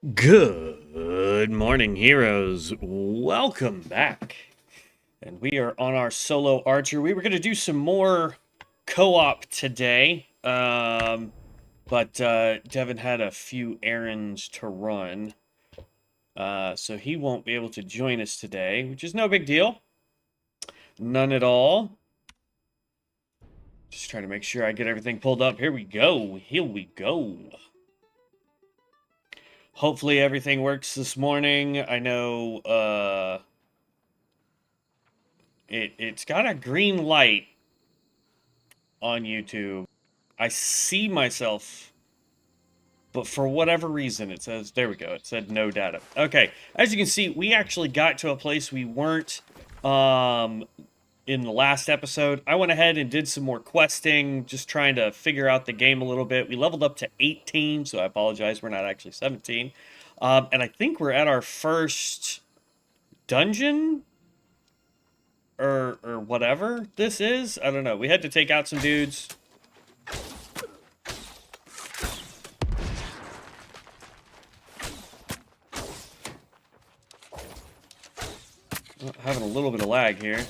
Good morning, heroes. Welcome back. And we are on our solo archer. We were going to do some more co-op today, but Devin had a few errands to run, so he won't be able to join us today, which is no big deal. None at all. Just trying to make sure I get everything pulled up. Here we go. Here we go. Hopefully everything works this morning. I know, it's got a green light on YouTube. I see myself, but for whatever reason, it says, there we go, it said no data. Okay, as you can see, we actually got to a place we weren't in the last episode. I went ahead and did some more questing, just trying to figure out the game a little bit. We leveled up to 18, so I apologize, we're not actually 17. And I think we're at our first dungeon? Or whatever this is. I don't know. We had to take out some dudes. Oh, having a little bit of lag here.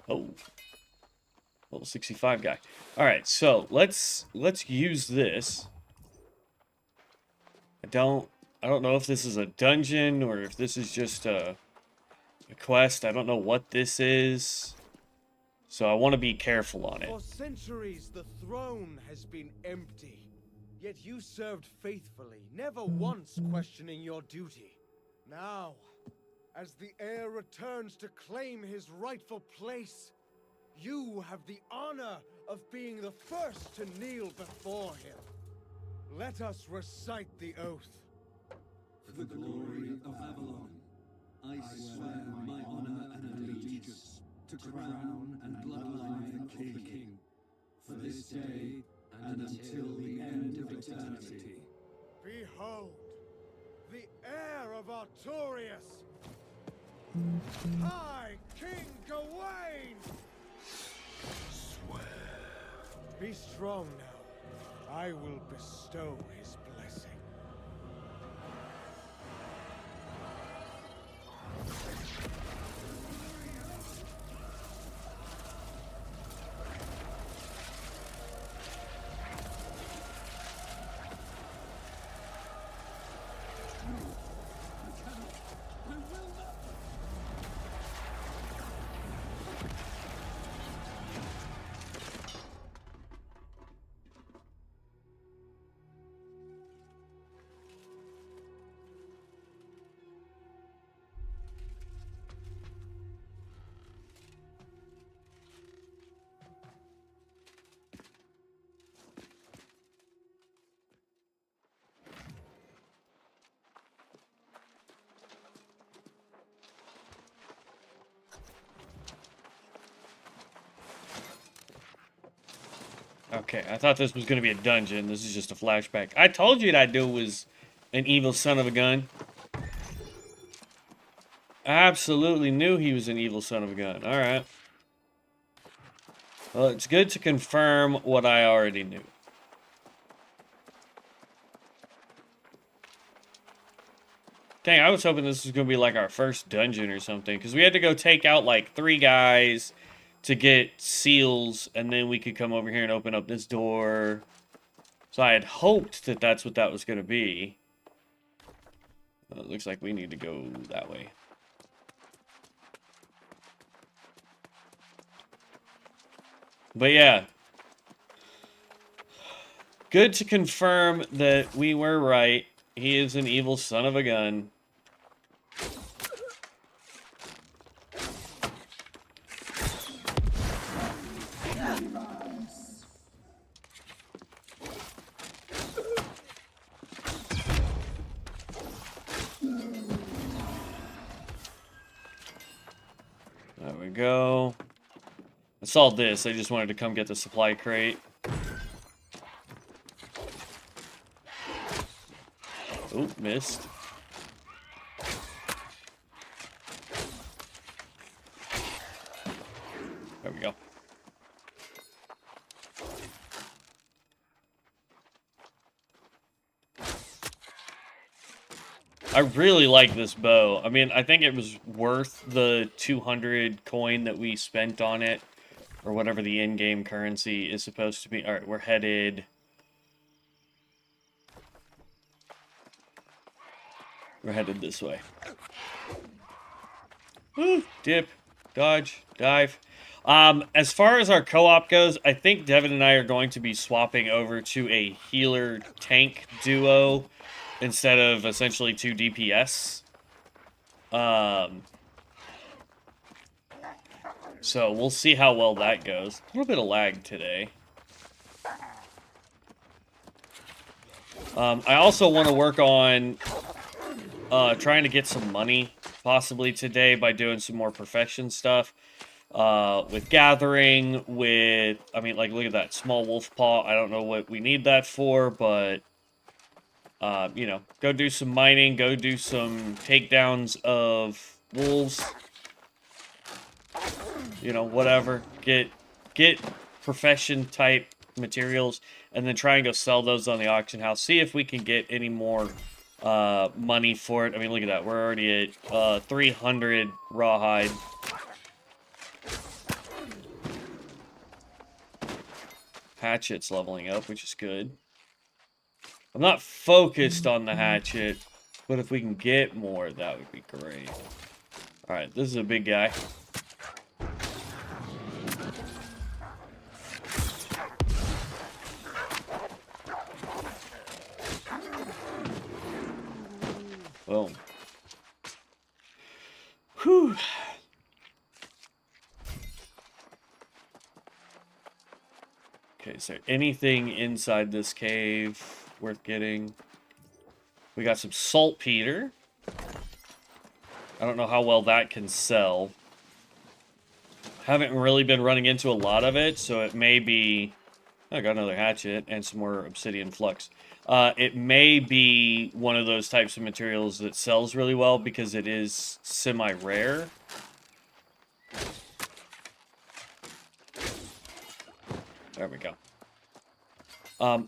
Oh. Level 65 guy. Alright, so let's use this. I don't know if this is a dungeon or if this is just a quest. I don't know what this is. So I want to be careful on it. For centuries, the throne has been empty. Yet you served faithfully, never once questioning your duty. Now, as the heir returns to claim his rightful place, you have the honor of being the first to kneel before him. Let us recite the oath. For the glory of Avalon, I swear my honor and allegiance to crown and bloodline of the king, for this day and until the end of eternity. Behold, the heir of Artorias, I, King Gawain! Swear. Be strong now. I will bestow his blessing. Okay, I thought this was going to be a dungeon. This is just a flashback. I told you that dude was an evil son of a gun. I absolutely knew he was an evil son of a gun. Alright. Well, it's good to confirm what I already knew. Dang, I was hoping this was going to be like our first dungeon or something. Because we had to go take out like 3 guys to get seals. And then we could come over here and open up this door. So I had hoped that that's what that was going to be. Well, it looks like we need to go that way. But yeah. Good to confirm that we were right. He is an evil son of a gun. There we go. I saw this. I just wanted to come get the supply crate. Oh, missed. There we go. I really like this bow. I mean, I think it was worth the 200 coin that we spent on it, or whatever the in-game currency is supposed to be. All right, we're headed... We're headed this way. Woo, dip, dodge, dive. As far as our co-op goes, I think Devin and I are going to be swapping over to a healer tank duo instead of essentially 2 DPS. So we'll see how well that goes. A little bit of lag today. I also want to work on trying to get some money possibly today by doing some more profession stuff. With gathering, with, I mean, like, look at that, small wolf paw. I don't know what we need that for, but, you know, go do some mining, go do some takedowns of wolves. You know, whatever. Get profession type materials, and then try and go sell those on the auction house. See if we can get any more money for it. I mean, look at that. We're already at 300 rawhide. Hatchet's leveling up, which is good. I'm not focused on the hatchet, but if we can get more, that would be great. Alright, this is a big guy. Boom. Whew. Okay, is there anything inside this cave worth getting? We got some saltpeter. I don't know how well that can sell. Haven't really been running into a lot of it, so it may be... I got another hatchet and some more obsidian flux. It may be one of those types of materials that sells really well because it is semi-rare. There we go.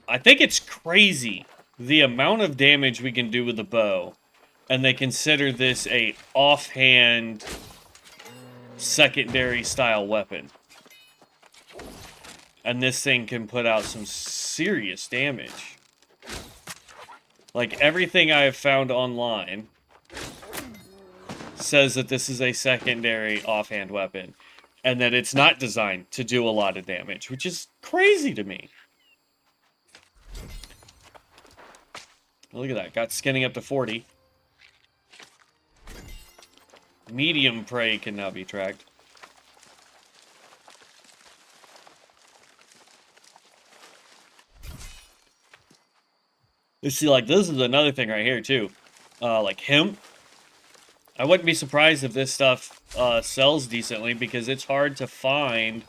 I think it's crazy the amount of damage we can do with a bow, and they consider this a offhand secondary style weapon. And this thing can put out some serious damage. Like, everything I have found online says that this is a secondary offhand weapon, and that it's not designed to do a lot of damage, which is crazy to me. Look at that, got skinning up to 40. Medium prey can now be tracked. You see, like, this is another thing right here, too. Like, hemp. I wouldn't be surprised if this stuff sells decently, because it's hard to find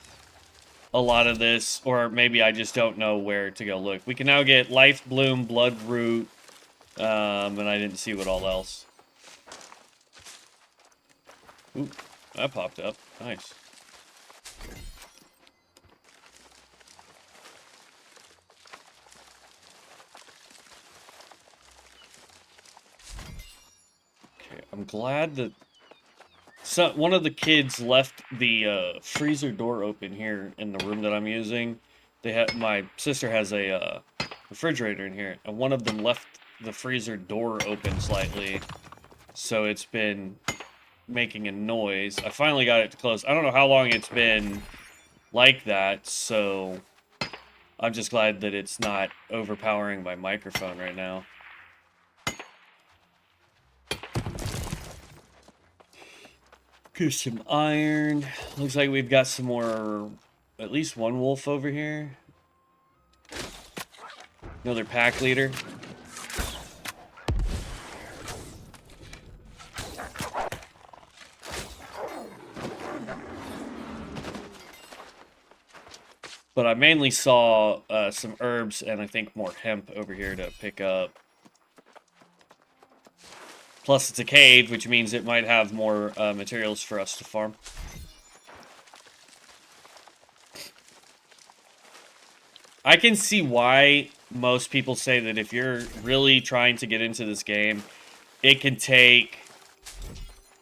a lot of this, or maybe I just don't know where to go look. We can now get Life Bloom, Blood Root, and I didn't see what all else. Ooh, that popped up. Nice. Okay, I'm glad that one of the kids left the freezer door open here in the room that I'm using. My sister has a refrigerator in here, and one of them left the freezer door open slightly, so it's been making a noise. I finally got it to close. I don't know how long it's been like that, so I'm just glad that it's not overpowering my microphone right now. Get some iron. Looks like we've got some more, at least one wolf over here. Another pack leader. But I mainly saw some herbs and I think more hemp over here to pick up. Plus it's a cave, which means it might have more materials for us to farm. I can see why most people say that if you're really trying to get into this game, it can take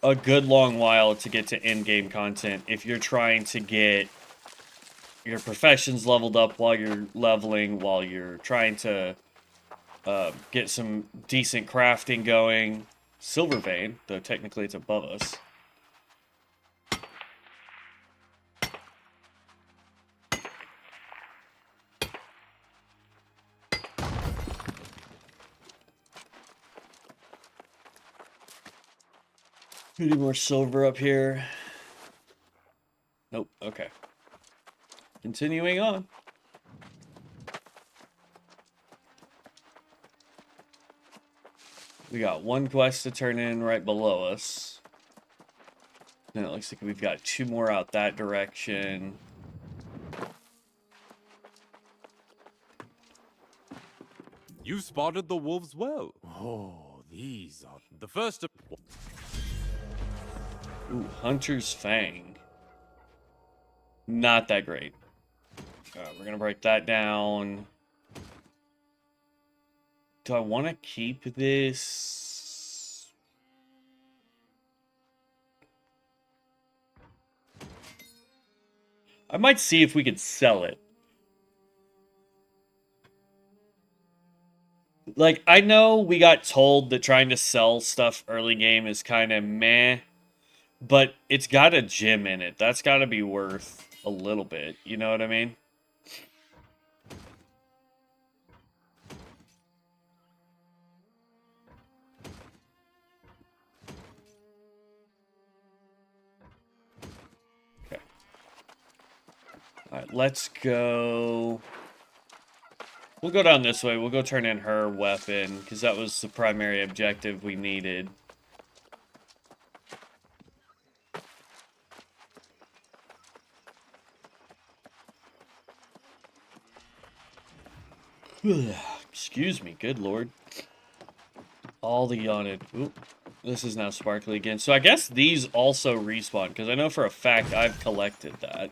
a good long while to get to in-game content if you're trying to get your professions leveled up while you're leveling, while you're trying to get some decent crafting going. Silver vein, though technically it's above us. Any more silver up here? Nope, okay. Continuing on. We got one quest to turn in right below us. Then it looks like we've got 2 more out that direction. You spotted the wolves well. Oh, these are the first of... Ooh, Hunter's Fang. Not that great. We're gonna break that down. Do I want to keep this? I might see if we could sell it. Like, I know we got told that trying to sell stuff early game is kind of meh, but it's got a gem in it. That's got to be worth a little bit. You know what I mean? Okay. All right, let's go. We'll go down this way. We'll go turn in her weapon, because that was the primary objective we needed. Excuse me, good lord. All the yawning. Oop, this is now sparkly again. So I guess these also respawn, because I know for a fact I've collected that.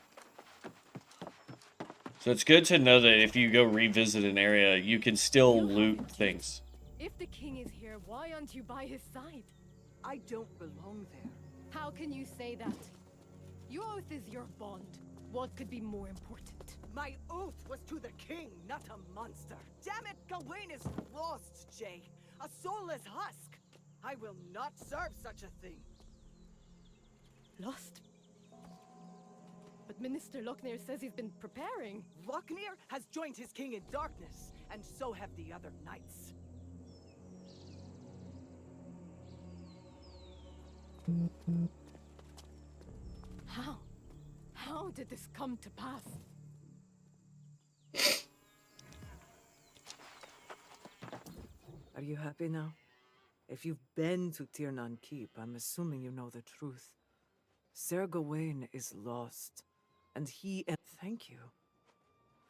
So it's good to know that if you go revisit an area, you can still loot things. If the king is here, why aren't you by his side? I don't belong there. How can you say that? Your oath is your bond. What could be more important? My oath was to the king, not a monster. Damn it, Gawain is lost, Jay. A soulless husk. I will not serve such a thing. Lost? But Minister Lochner says he's been preparing. Lochner has joined his king in darkness, and so have the other knights. How? How did this come to pass? Are you happy now? If you've been to Tiernan Keep, I'm assuming you know the truth. Sir Gawain is lost, and he and thank you.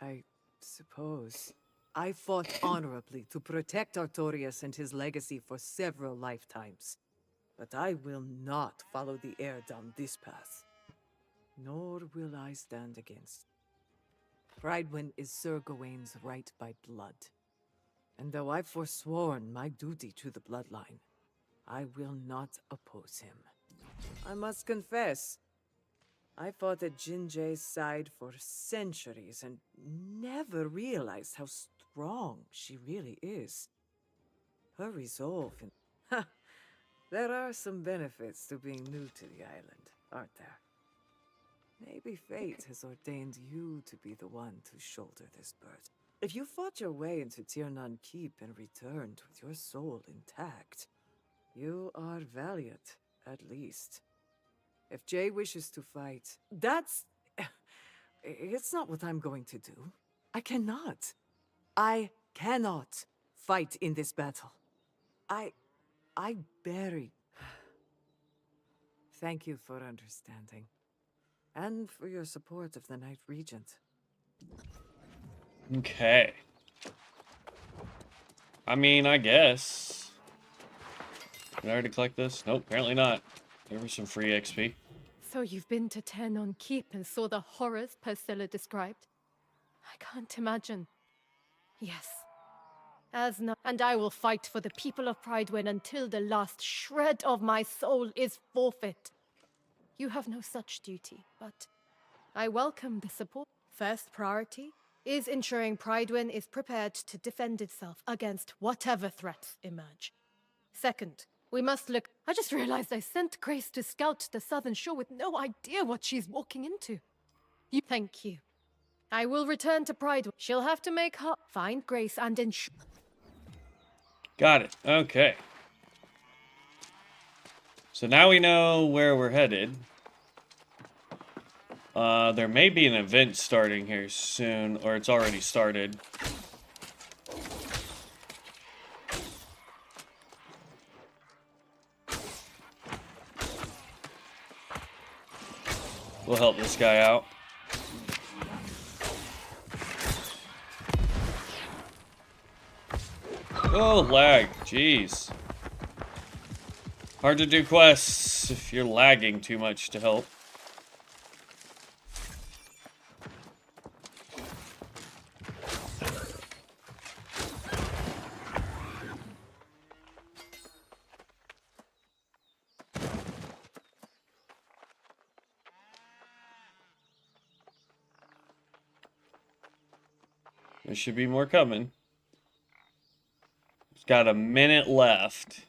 I suppose. I fought honorably to protect Artorias and his legacy for several lifetimes. But I will not follow the heir down this path. Nor will I stand against. Prydwen is Sir Gawain's right by blood. And though I've forsworn my duty to the bloodline, I will not oppose him. I must confess, I fought at Jinjae's side for centuries and never realized how strong she really is. Her resolve and... Ha! There are some benefits to being new to the island, aren't there? Maybe fate has ordained you to be the one to shoulder this burden. If you fought your way into Tiernan Keep and returned with your soul intact, you are valiant, at least. If Jay wishes to fight, that's... It's not what I'm going to do. I cannot. I cannot fight in this battle. I buried... Thank you for understanding. And for your support of the Night Regent. Okay. I mean, I guess. Did I already collect this? Nope, apparently not. There was some free XP. So you've been to Tiernan Keep and saw the horrors Priscilla described? I can't imagine. Yes. As no, and I will fight for the people of Pridewin until the last shred of my soul is forfeit. You have no such duty, but I welcome the support. First priority is ensuring Pridewin is prepared to defend itself against whatever threats emerge. Second, we must look. I just realized I sent Grace to scout the southern shore with no idea what she's walking into. Thank you. I will return to Pridewin. She'll have to make her find Grace and ensure. Got it. Okay. So now we know where we're headed. There may be an event starting here soon, or it's already started. We'll help this guy out. Oh, lag. Jeez. Hard to do quests if you're lagging too much to help. There should be more coming. It's got a minute left.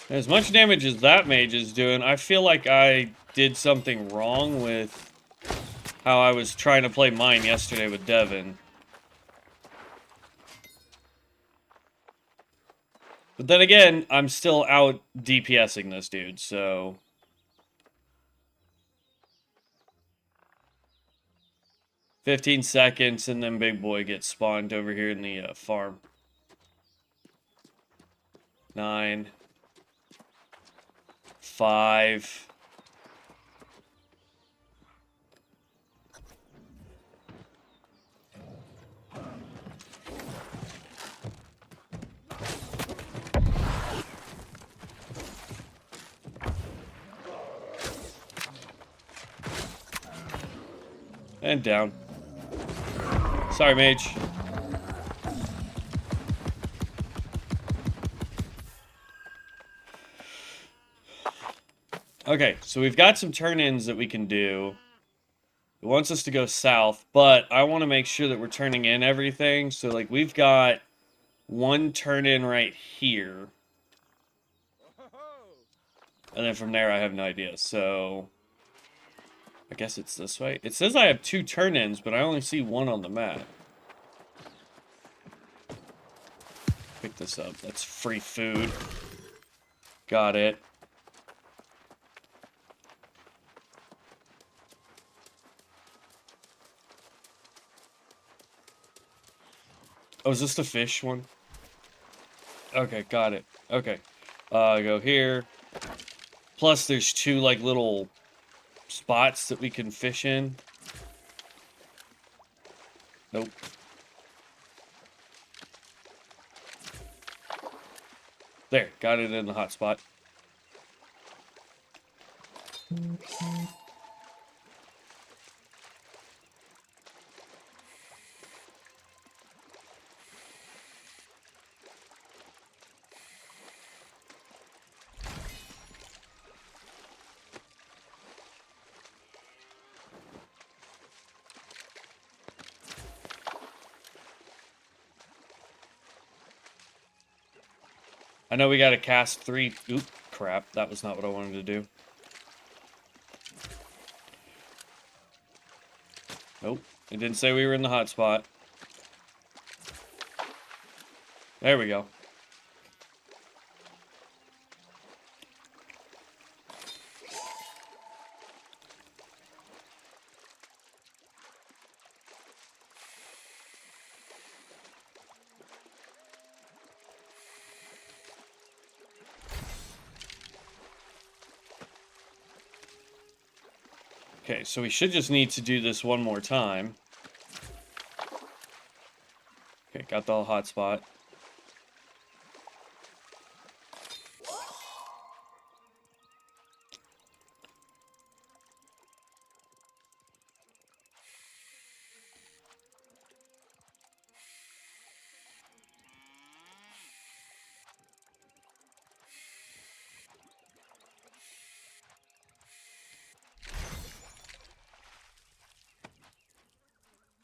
As much damage as that mage is doing, I feel like I did something wrong with how I was trying to play mine yesterday with Devin. But then again, I'm still out DPSing this dude, so... 15 seconds, and then big boy gets spawned over here in the farm. 9... 5... And down. Sorry, mage. Okay, so we've got some turn-ins that we can do. It wants us to go south, but I want to make sure that we're turning in everything. So, like, we've got one turn-in right here. And then from there, I have no idea. So, I guess it's this way. It says I have 2 turn-ins, but I only see 1 on the map. Pick this up. That's free food. Got it. Oh, is this the fish one? Okay, got it. Okay. Go here. Plus, there's 2, like, little spots that we can fish in. Nope. There, got it in the hot spot. I know we gotta cast 3... Oop, crap. That was not what I wanted to do. Nope. It didn't say we were in the hot spot. There we go. Okay, so we should just need to do this one more time. Okay, got the hotspot.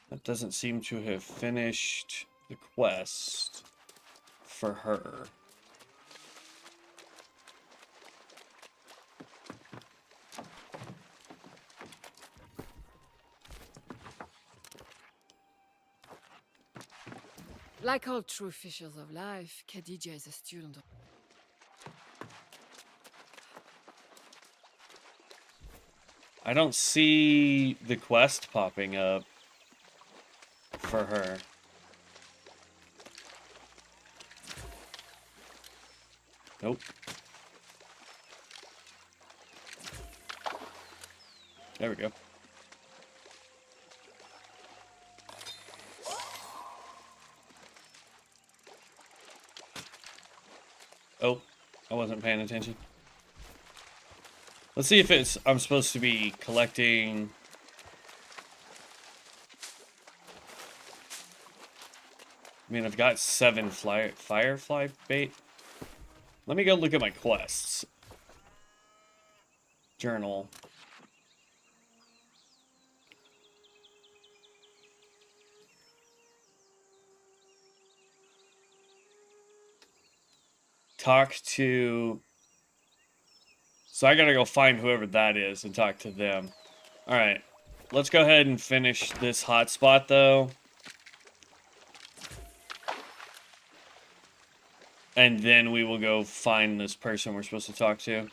That doesn't seem to have finished the quest for her. Like all true fishers of life, Khadija is a student of... I don't see the quest popping up for her. Nope. There we go. Oh, I wasn't paying attention. Let's see if it's... I'm supposed to be collecting... I mean, I've got 7 firefly bait. Let me go look at my quests. Journal. Talk to... So I gotta go find whoever that is and talk to them. Alright. Let's go ahead and finish this hotspot, though. And then we will go find this person we're supposed to talk to.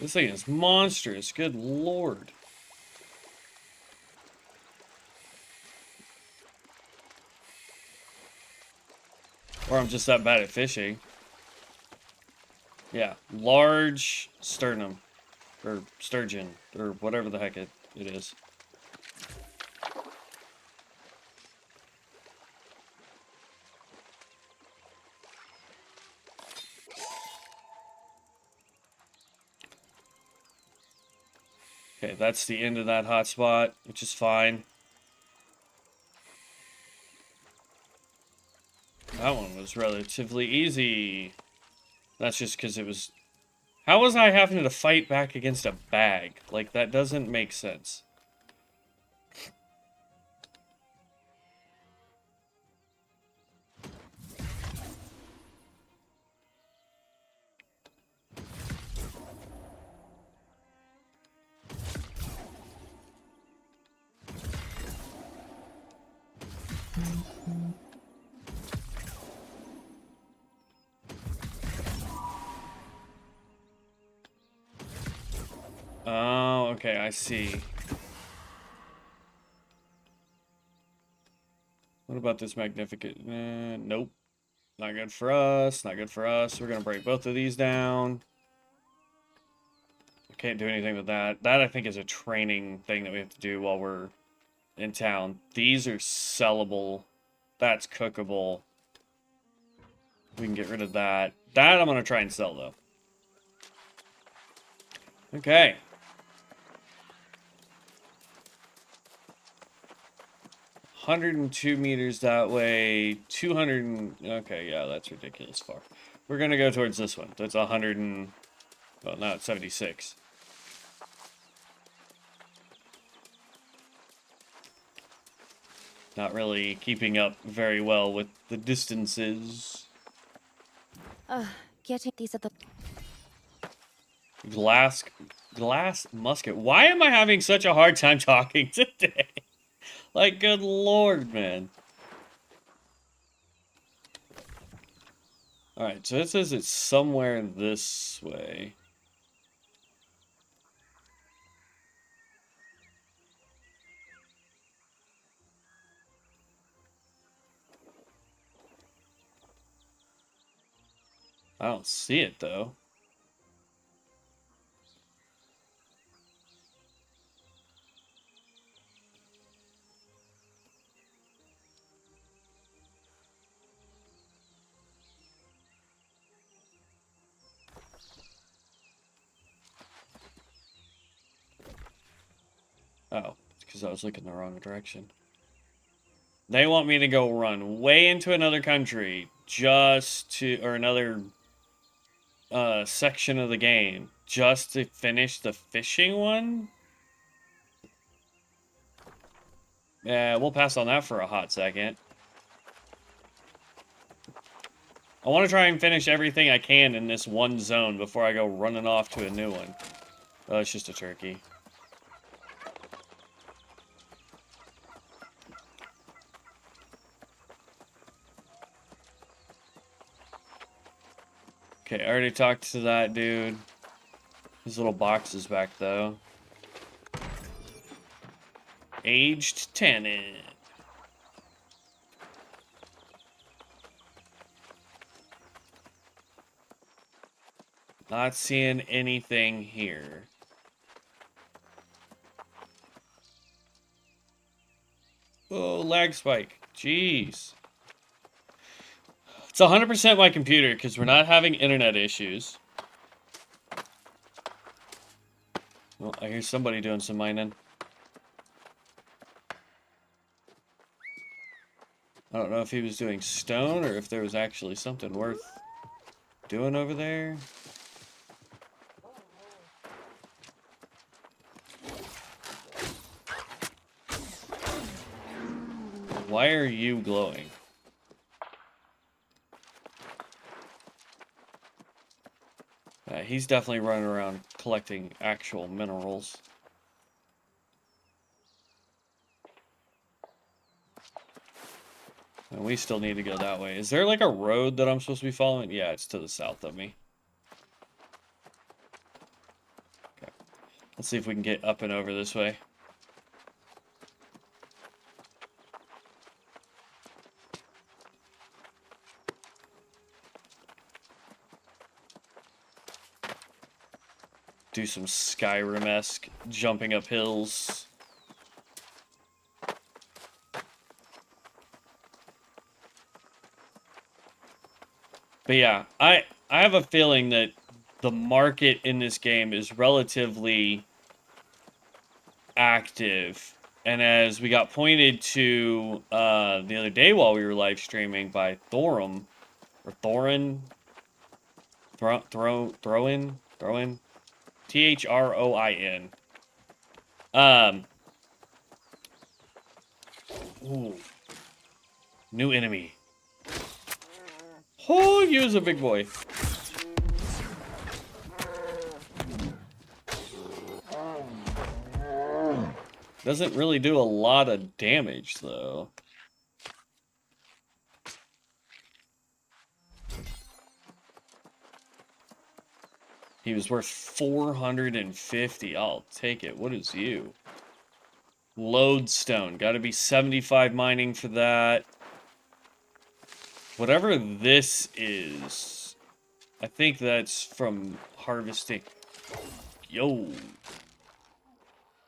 This thing is monstrous. Good lord. Or I'm just that bad at fishing. Yeah. Large sternum. Or sturgeon. Or whatever the heck it is. Okay, that's the end of that hotspot, which is fine. That one was relatively easy. That's just because it was... How was I having to fight back against a bag? Like, that doesn't make sense. Oh, okay, I see. What about this magnificent... nope. Not good for us, not good for us. We're gonna break both of these down. I can't do anything with that. That, I think, is a training thing that we have to do while we're in town. These are sellable. That's cookable. We can get rid of that. That I'm gonna try and sell, though. Okay. $102 meters that way, 200, okay, yeah, that's ridiculous far. We're gonna go towards this one. That's 100 and, well, now it's 76. Not really keeping up very well with the distances. Getting these at the... Glass musket. Why am I having such a hard time talking today? Like, good lord, man. Alright, so it says it's somewhere this way. I don't see it, though. Oh, because I was looking the wrong direction. They want me to go run way into another country just to, or another section of the game, just to finish the fishing one? Yeah, we'll pass on that for a hot second. I want to try and finish everything I can in this one zone before I go running off to a new one. Oh, it's just a turkey. Okay, I already talked to that dude. His little box is back, though. Aged tenant. Not seeing anything here. Oh, lag spike. Jeez. It's 100% my computer because we're not having internet issues. Well, I hear somebody doing some mining. I don't know if he was doing stone or if there was actually something worth doing over there. Why are you glowing? He's definitely running around collecting actual minerals. And we still need to go that way. Is there like a road that I'm supposed to be following? Yeah, it's to the south of me. Okay. Let's see if we can get up and over this way. Do some Skyrim-esque jumping up hills. But yeah, I have a feeling that the market in this game is relatively active. And as we got pointed to the other day while we were live streaming by Thorin, Throin. Ooh. New enemy. Oh, use a big boy. Doesn't really do a lot of damage, though. He was worth 450. I'll take it. What is you? Lodestone. Got to be 75 mining for that. Whatever this is, I think that's from harvesting. Yo.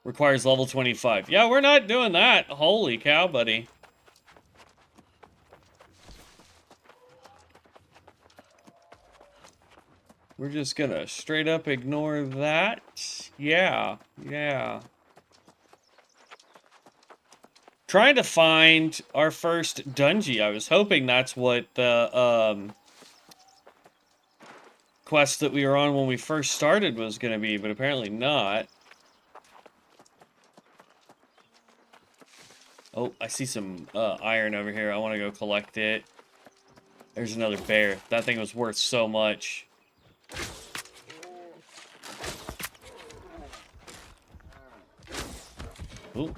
Requires level 25. Yeah, we're not doing that. Holy cow, buddy. We're just gonna straight up ignore that. Yeah. Trying to find our first dungeon. I was hoping that's what the quest that we were on when we first started was gonna be, but apparently not. Oh, I see some iron over here. I want to go collect it. There's another bear. That thing was worth so much. Ooh.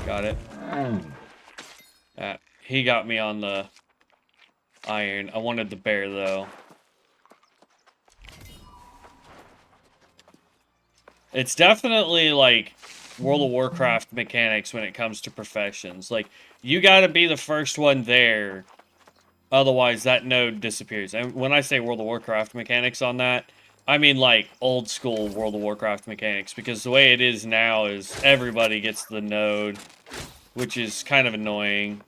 Got it. He got me on the iron. I wanted the bear, though. It's definitely, like, World of Warcraft mechanics when it comes to professions. Like, you gotta be the first one there, otherwise that node disappears. And when I say World of Warcraft mechanics on that, I mean, like, old school World of Warcraft mechanics, because the way it is now is everybody gets the node, which is kind of annoying.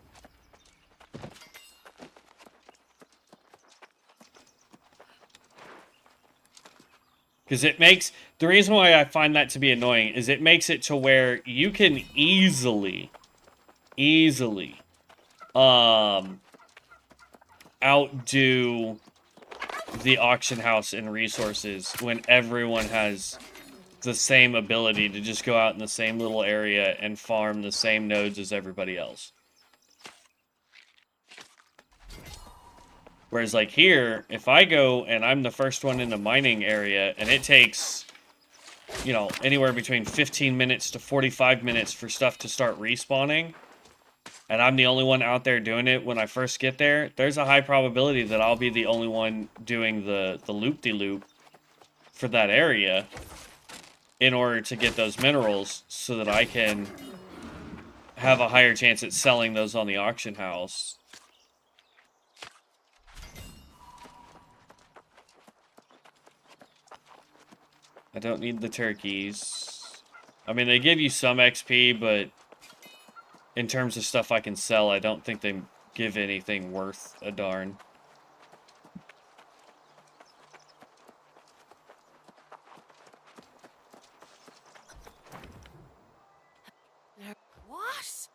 Because it makes... The reason why I find that to be annoying is it makes it to where you can easily, outdo the auction house in resources when everyone has the same ability to just go out in the same little area and farm the same nodes as everybody else. Whereas, like, here, if I go and I'm the first one in the mining area, and it takes, you know, anywhere between 15 minutes to 45 minutes for stuff to start respawning, and I'm the only one out there doing it when I first get there, there's a high probability that I'll be the only one doing the loop-de-loop for that area in order to get those minerals so that I can have a higher chance at selling those on the auction house. I don't need the turkeys. I mean, they give you some XP, but in terms of stuff I can sell, I don't think they give anything worth a darn. What?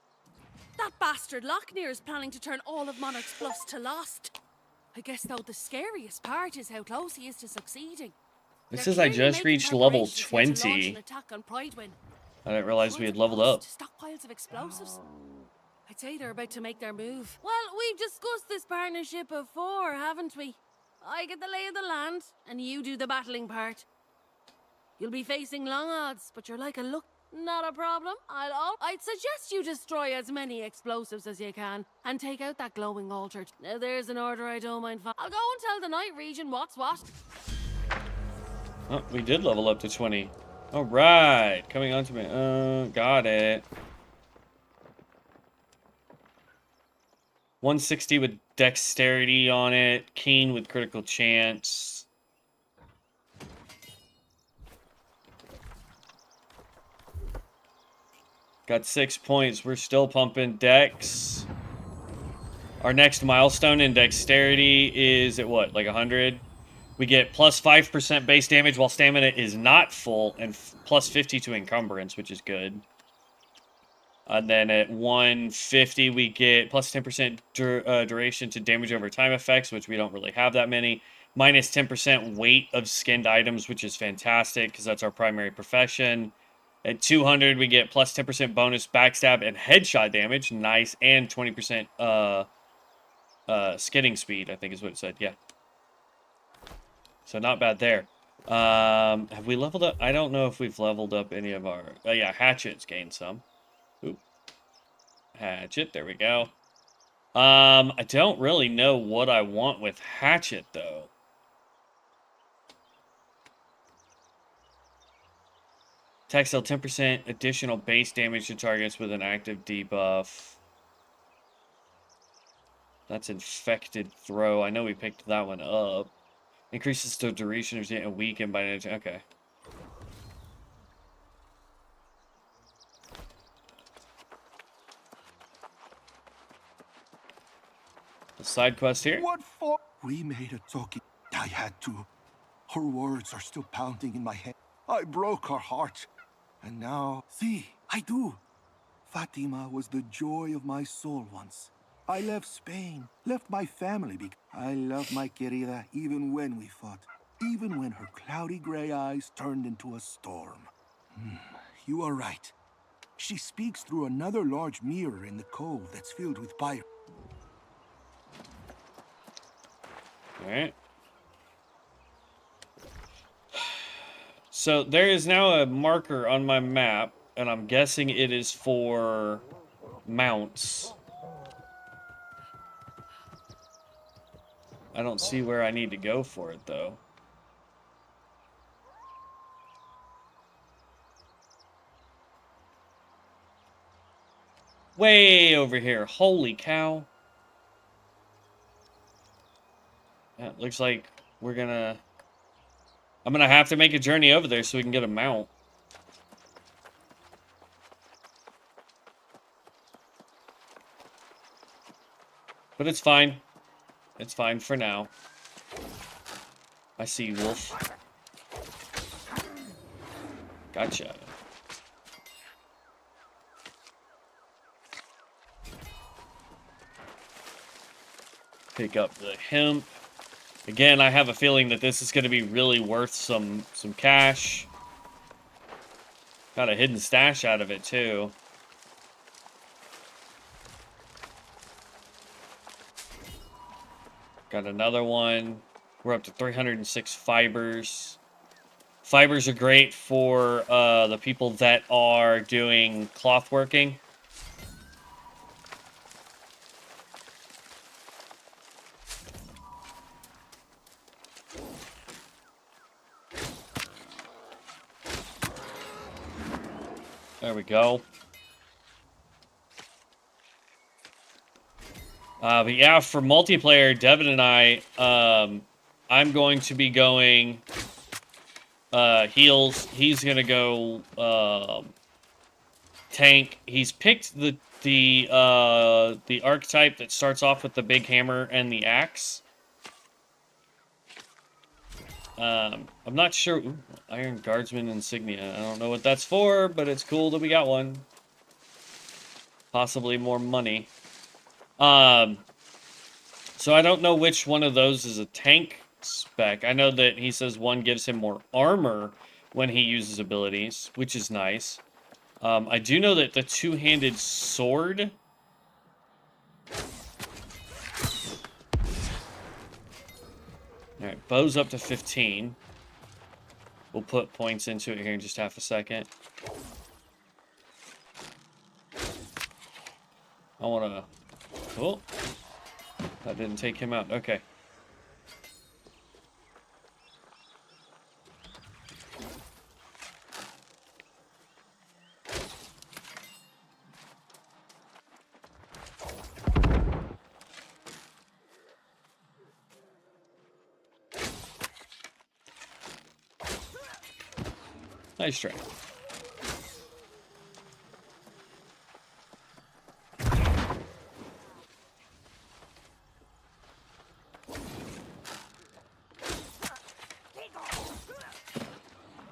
That bastard Lochner is planning to turn all of Monarch's Bluffs to lost. I guess, though, the scariest part is how close he is to succeeding. This They're says I clearly just making reached level preparations here to launch 20. an attack on Pridewin. I didn't realize we Tons had of leveled up. posts, stockpiles of explosives. I'd say they're about to make their move. Well, we've discussed this partnership before, haven't we? I get the lay of the land, and you do the battling part. You'll be facing long odds, but you're like a look. Not a problem. I'd suggest you destroy as many explosives as you can, and take out that glowing altar. Now there's an order I don't mind. I'll go and tell the night region what's what. Oh, we did level up to 20. Alright, coming on to me. Got it. 160 with dexterity on it. Keen with critical chance. Got 6 points. We're still pumping dex. Our next milestone in dexterity is at what, like 100? We get plus 5% base damage while stamina is not full, and plus 50 to encumbrance, which is good. And then at 150, we get plus 10% duration to damage over time effects, which we don't really have that many. Minus 10% weight of skinned items, which is fantastic, because that's our primary profession. At 200, we get plus 10% bonus backstab and headshot damage. Nice. And 20% skidding speed, I think is what it said. Yeah. So not bad there. Have we leveled up? I don't know if we've leveled up any of our... Oh, yeah, hatchets gained some. Oop. Hatchet, there we go. I don't really know what I want with hatchet, though. Attacks deal 10% additional base damage to targets with an active debuff. That's infected throw. I know we picked that one up. Increases the duration of getting weakened by an... Okay. The side quest here. What for? We made a talkie. I had to. Her words are still pounding in my head. I broke her heart. And now, see, I do. Fatima was the joy of my soul once. I left Spain, left my family because I loved my querida even when we fought. Even when her cloudy gray eyes turned into a storm. You are right. She speaks through another large mirror in the cove that's filled with fire. Alright. So there is now a marker on my map, and I'm guessing it is for mounts. I don't see where I need to go for it, though. Way over here. Holy cow. Yeah, it looks like we're gonna... I'm gonna have to make a journey over there so we can get a mount. But it's fine. It's fine for now. I see you, wolf. Gotcha. Pick up the hemp. Again, I have a feeling that this is going to be really worth some cash. Got a hidden stash out of it, too. Got another one. We're up to 306 fibers. Fibers are great for the people that are doing cloth working. There we go. But yeah, for multiplayer, Devin and I, I'm going to be going heals. He's gonna go tank. He's picked the archetype that starts off with the big hammer and the axe. I'm not sure. Ooh, Iron Guardsman insignia. I don't know what that's for, but it's cool that we got one. Possibly more money. So I don't know which one of those is a tank spec. I know that he says one gives him more armor when he uses abilities, which is nice. I do know that the two-handed sword... Alright, bow's up to 15. We'll put points into it here in just half a second. I want to... Oh, that didn't take him out. Okay. Nice try.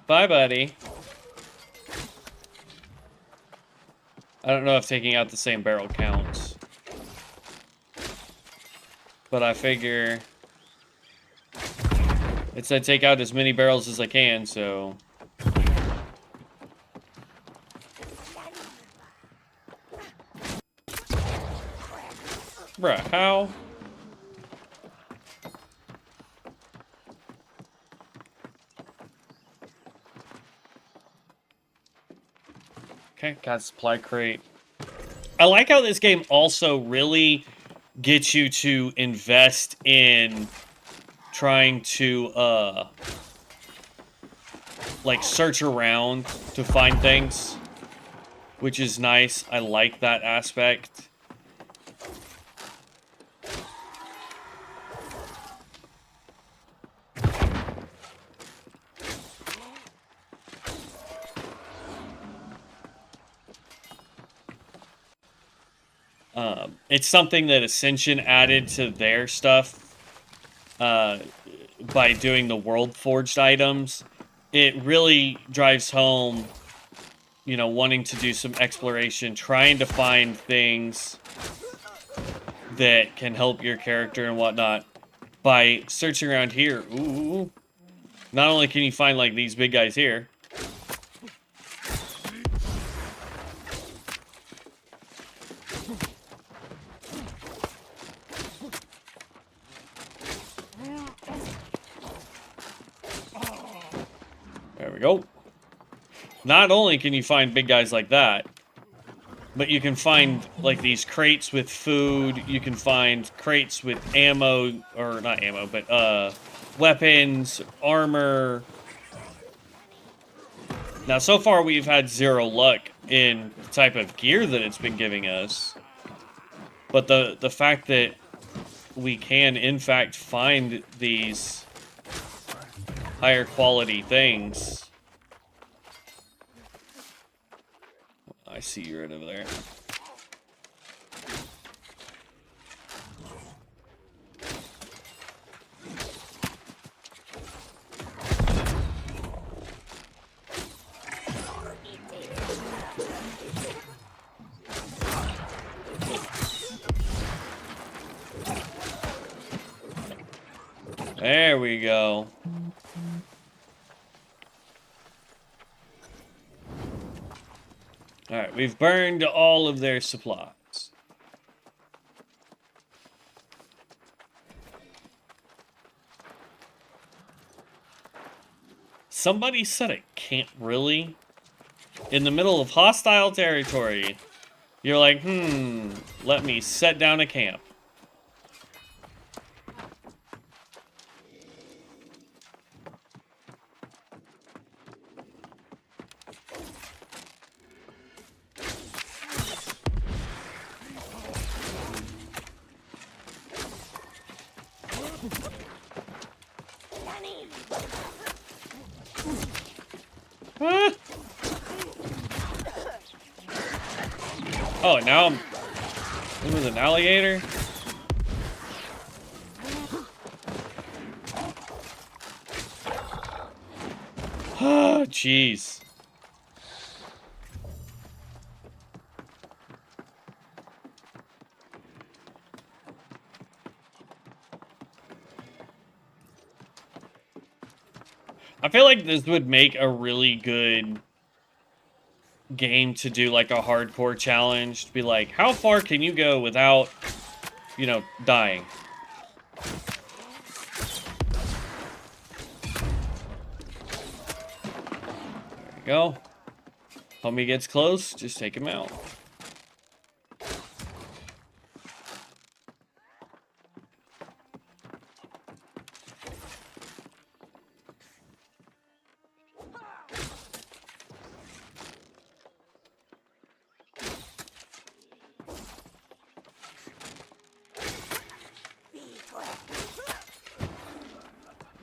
Bye, buddy. I don't know if taking out the same barrel counts. But I figure... It said take out as many barrels as I can, so... Bruh, how? Okay, got a supply crate. I like how this game also really gets you to invest in trying to, like, search around to find things, which is nice. I like that aspect. It's something that Ascension added to their stuff by doing the World Forged items. It really drives home, you know, wanting to do some exploration, trying to find things that can help your character and whatnot. By searching around here, ooh, not only can you find, like, these big guys here, There we go. Not only can you find big guys like that, but you can find, like, these crates with food. You can find crates with ammo, or not ammo, but, weapons, armor. Now, so far, we've had 0 luck in the type of gear that it's been giving us. But the fact that we can, in fact, find these higher quality things. I see you right over there. There we go. Alright, we've burned all of their supplies. Somebody said it can't really. In the middle of hostile territory, you're like, let me set down a camp. Oh, now I'm with an alligator? Oh, jeez. I feel like this would make a really good game to do, like, a hardcore challenge. To be like, how far can you go without, you know, dying? There we go. Homie gets close, just take him out.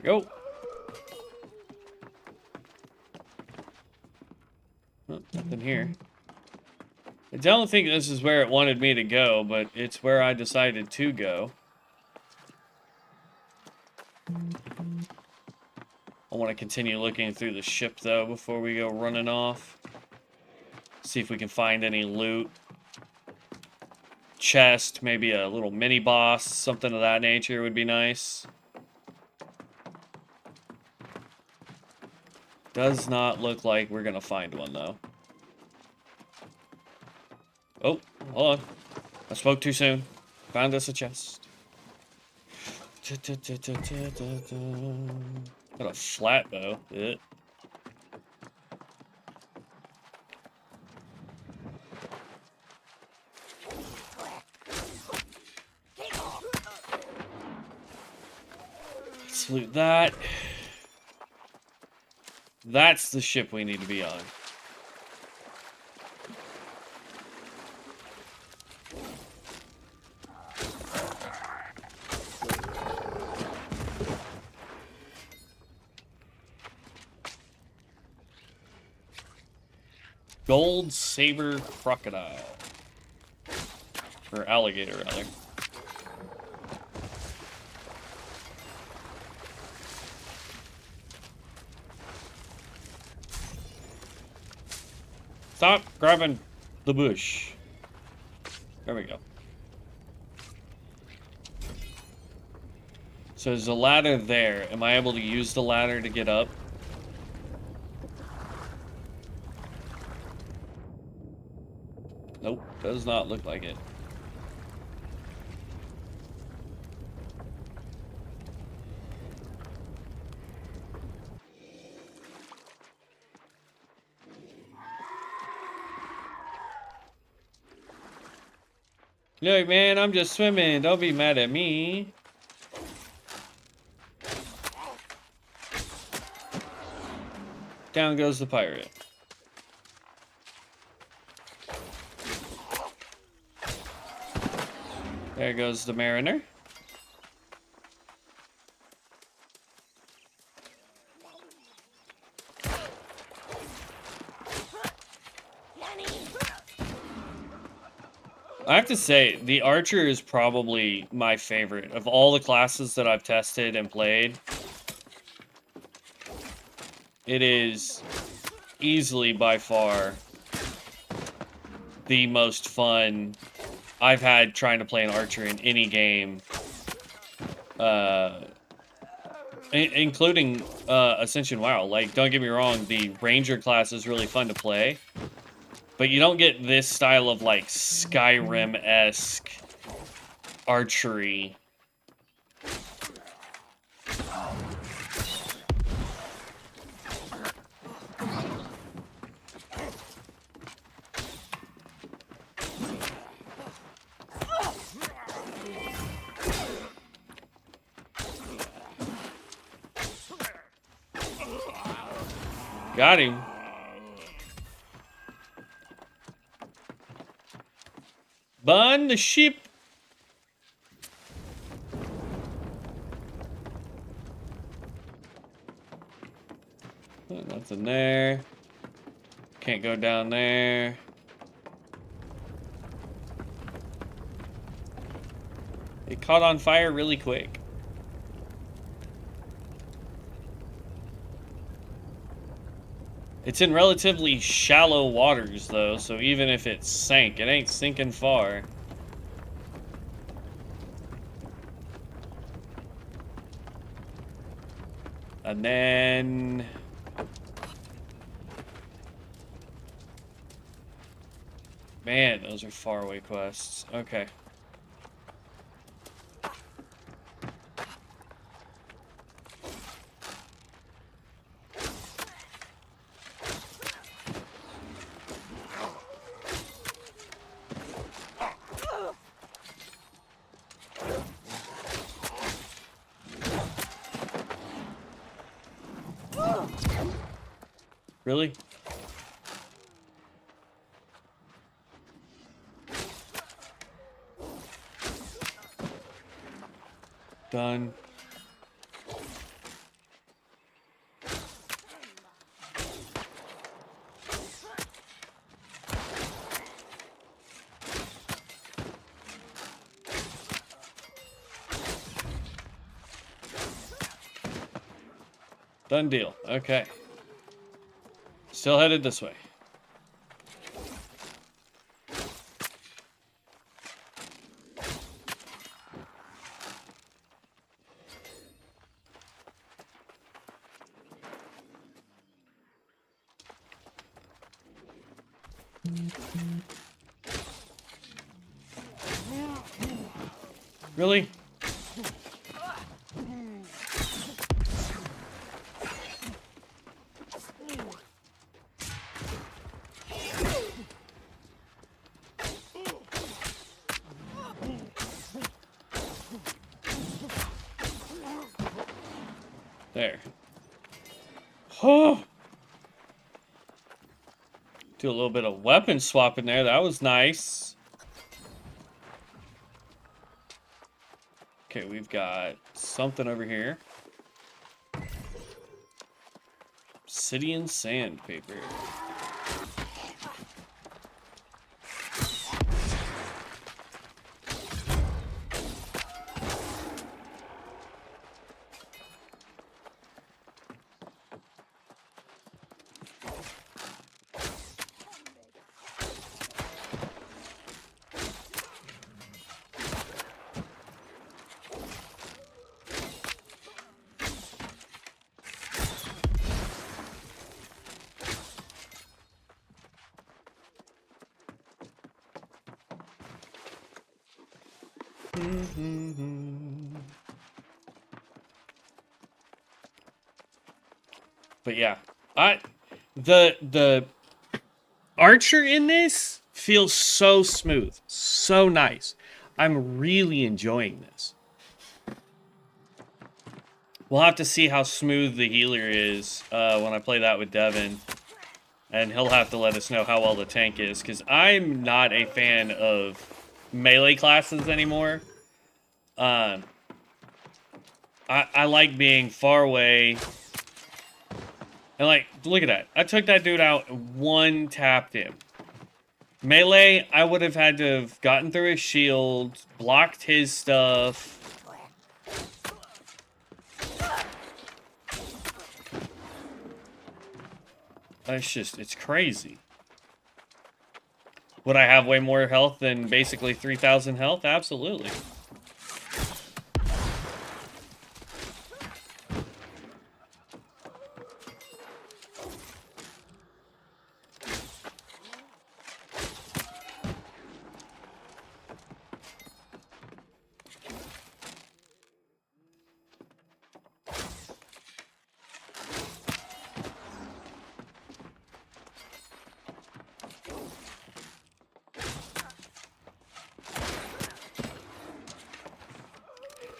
Go. Oh, nothing here. I don't think this is where it wanted me to go, but it's where I decided to go. I want to continue looking through the ship, though, before we go running off. See if we can find any loot. Chest, maybe a little mini-boss, something of that nature would be nice. Does not look like we're gonna find one, though. Oh, hold on. I spoke too soon. Found us a chest. Got a flat bow. Ugh. Let's loot that. That's the ship we need to be on. Gold saber crocodile. Or alligator, rather. Stop grabbing the bush. There we go. So there's a ladder there. Am I able to use the ladder to get up? Nope, does not look like it. Look, man, I'm just swimming. Don't be mad at me. Down goes the pirate. There goes the mariner. I have to say, the archer is probably my favorite of all the classes that I've tested and played. It is easily by far the most fun I've had trying to play an archer in any game, including Ascension WoW. Like, don't get me wrong, the ranger class is really fun to play. But you don't get this style of, like, Skyrim-esque archery. Got him. Burn the ship. Nothing there. Can't go down there. It caught on fire really quick. It's in relatively shallow waters, though, so even if it sank, it ain't sinking far. And then... Man, those are faraway quests. Okay. Really? Done. Done deal. Okay. Still headed this way. Really? There. Oh! Do a little bit of weapon swapping there. That was nice. Okay, we've got something over here. Obsidian sandpaper. But yeah, the archer in this feels so smooth, so nice. I'm really enjoying this. We'll have to see how smooth the healer is when I play that with Devin. And he'll have to let us know how well the tank is. Because I'm not a fan of melee classes anymore. I like being far away. And like, look at that. I took that dude out and one tapped him. Melee, I would have had to have gotten through his shield, blocked his stuff. It's crazy. Would I have way more health than basically 3,000 health? Absolutely.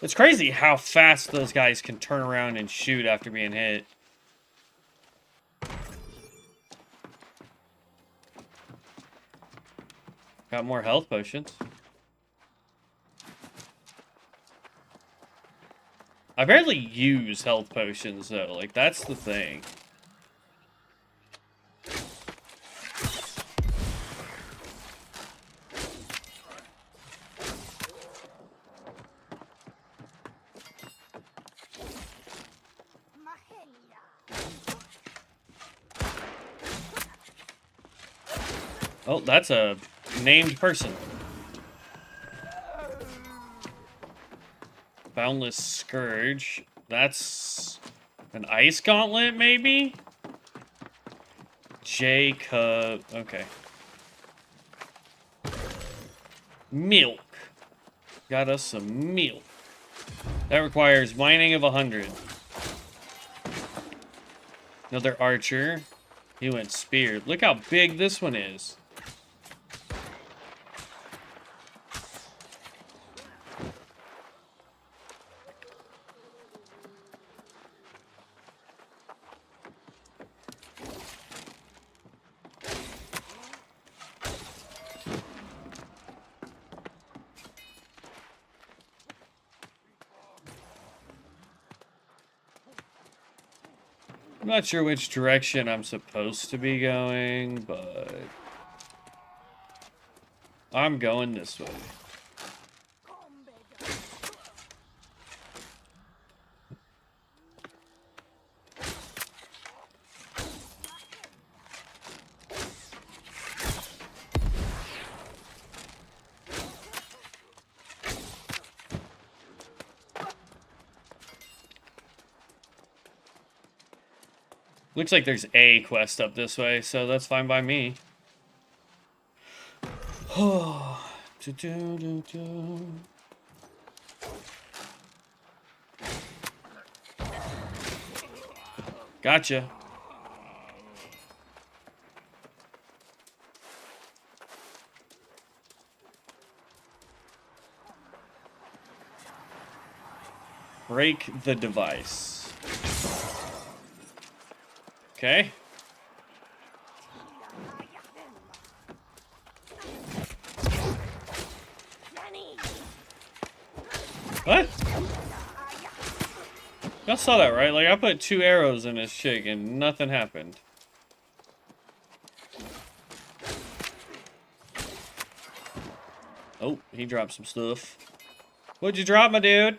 It's crazy how fast those guys can turn around and shoot after being hit. Got more health potions. I barely use health potions, though. Like, that's the thing. Oh, that's a named person. Boundless Scourge. That's an ice gauntlet, maybe? Jacob. Okay. Milk. Got us some milk. That requires mining of 100. Another archer. He went speared. Look how big this one is. I'm not sure which direction I'm supposed to be going, but I'm going this way. Looks like there's a quest up this way, so that's fine by me. Gotcha. Break the device. Okay. What? Y'all saw that, right? Like, I put 2 arrows in this chick and nothing happened. Oh, he dropped some stuff. What'd you drop, my dude?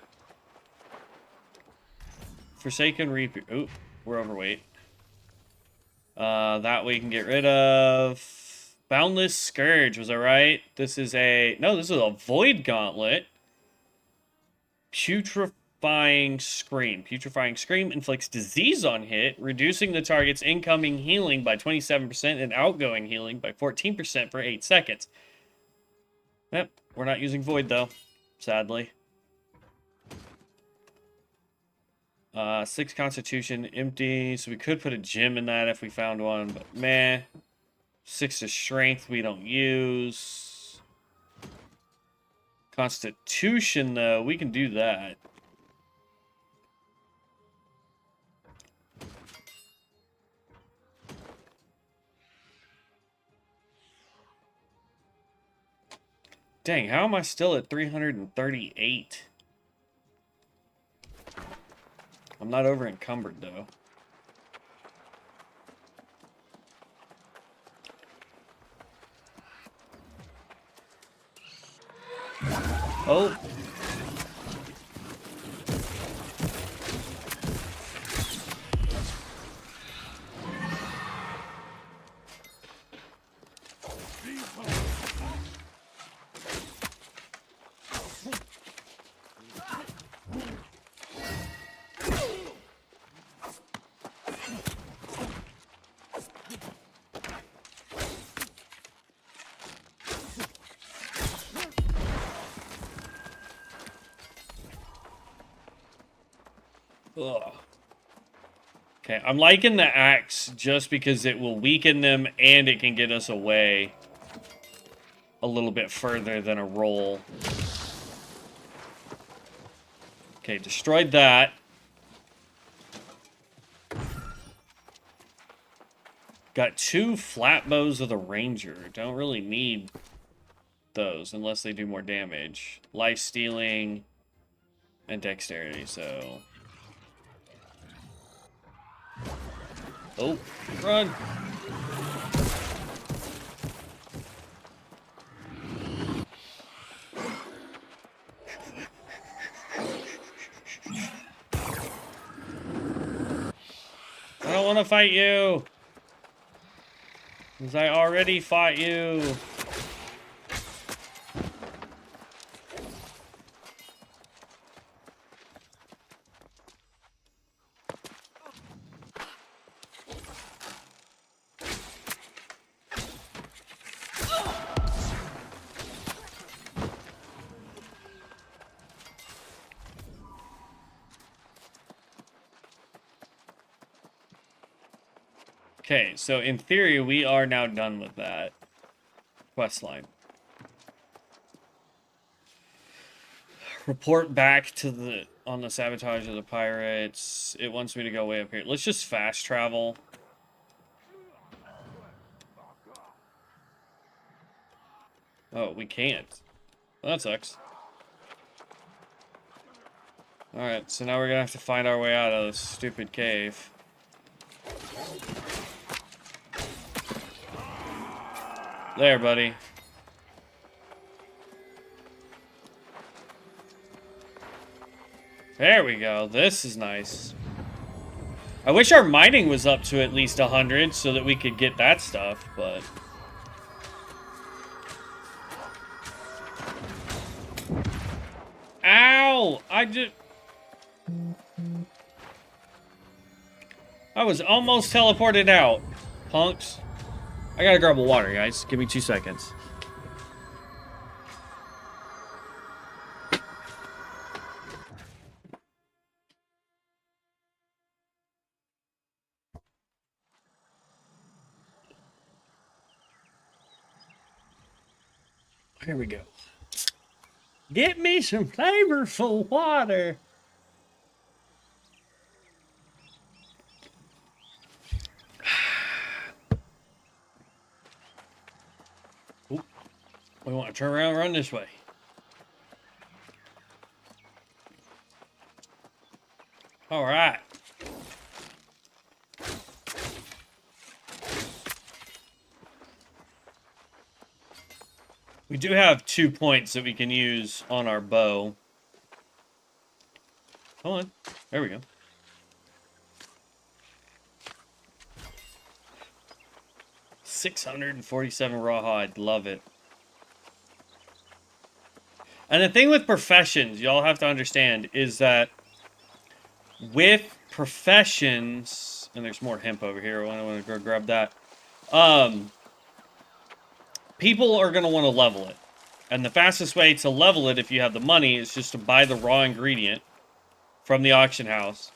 Forsaken Reaper. Oh, we're overweight. That we can get rid of. Boundless Scourge, was I right? This is a... No, this is a Void Gauntlet. Putrefying Scream. Putrefying Scream inflicts disease on hit, reducing the target's incoming healing by 27% and outgoing healing by 14% for 8 seconds. Yep, we're not using Void, though. Sadly. 6 Constitution, empty. So we could put a gem in that if we found one, but meh. 6 is Strength we don't use. Constitution, though, we can do that. Dang, how am I still at 338? I'm not over encumbered, though. Oh. Ugh. Okay, I'm liking the axe just because it will weaken them and it can get us away a little bit further than a roll. Okay, destroyed that. Got 2 flat bows of the ranger. Don't really need those unless they do more damage. Life stealing and dexterity, so... Oh, run! I don't want to fight you! Because I already fought you! Okay, so in theory, we are now done with that quest line. Report back to the on the sabotage of the pirates. It wants me to go way up here. Let's just fast travel. Oh, we can't. Well, that sucks. Alright, so now we're gonna have to find our way out of this stupid cave. There, buddy. There we go. This is nice. I wish our mining was up to at least 100 so that we could get that stuff, but... Ow! I was almost teleported out, punks. I gotta grab a water, guys. Give me 2 seconds. Here we go. Get me some flavorful water. Ooh, we want to turn around and run this way. All right. We do have 2 points that we can use on our bow. Hold on. There we go. $647 rawhide. Love it. And the thing with professions, y'all have to understand, is that with professions... And there's more hemp over here. I want to go grab that. People are going to want to level it. And the fastest way to level it, if you have the money, is just to buy the raw ingredient from the auction house.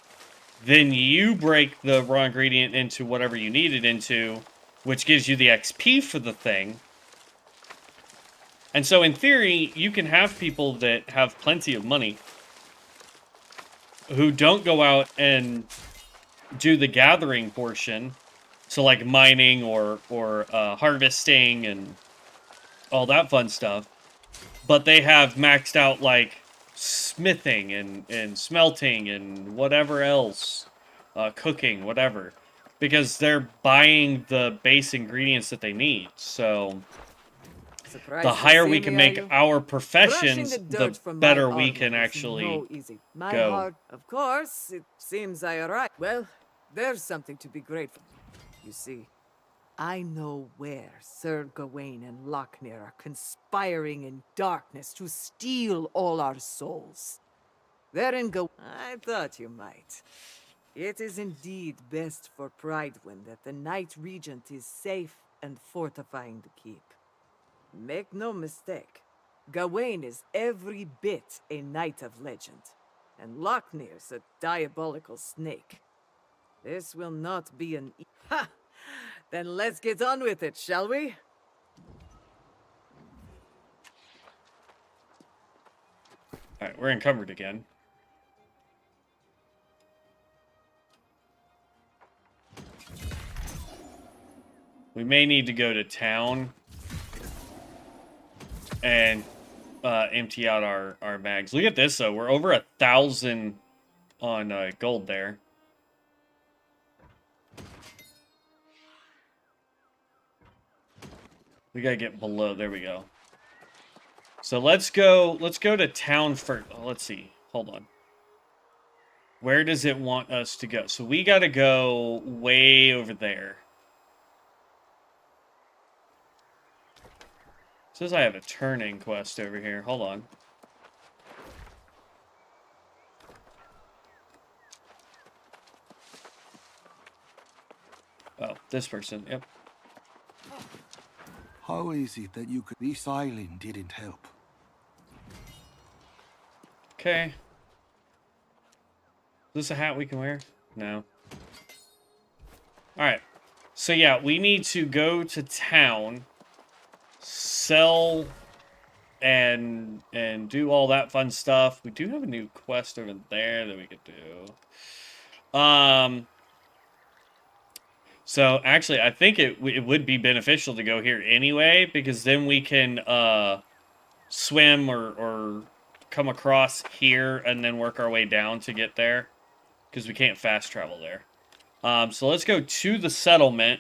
Then you break the raw ingredient into whatever you need it into, which gives you the XP for the thing. And so in theory, you can have people that have plenty of money who don't go out and do the gathering portion. So like mining or harvesting and all that fun stuff. But they have maxed out like smithing and smelting and whatever else. Cooking, whatever. Because they're buying the base ingredients that they need. So Surprised the to higher see we me, can are make you? our Brushing professions, the the dirt from my better we armor can is actually no easy. My go. heart, of course, it seems I arrived. Well, there's something to be grateful. You see, I know where Sir Gawain and Lochner are conspiring in darkness to steal all our souls. They're in I thought you might. It is indeed best for Pridewind that the Knight Regent is safe and fortifying the keep. Make no mistake, Gawain is every bit a knight of legend, and Lochner's a diabolical snake. This will not be an Ha! Then let's get on with it, shall we? Alright, we're encumbered again. We may need to go to town and empty out our bags. Look at this, though. We're over 1,000 on gold there. We gotta get below. There we go. So let's go to town first. Oh, let's see. Hold on. Where does it want us to go? So we gotta go way over there. It says I have a turning quest over here. Hold on. Oh, this person. Yep. How is it that you could... This island didn't help. Okay. Is this a hat we can wear? No. Alright. So yeah, we need to go to town, sell, and do all that fun stuff. We do have a new quest over there that we could do. So actually, I think it would be beneficial to go here anyway, because then we can swim or come across here and then work our way down to get there, because we can't fast travel there. So let's go to the settlement.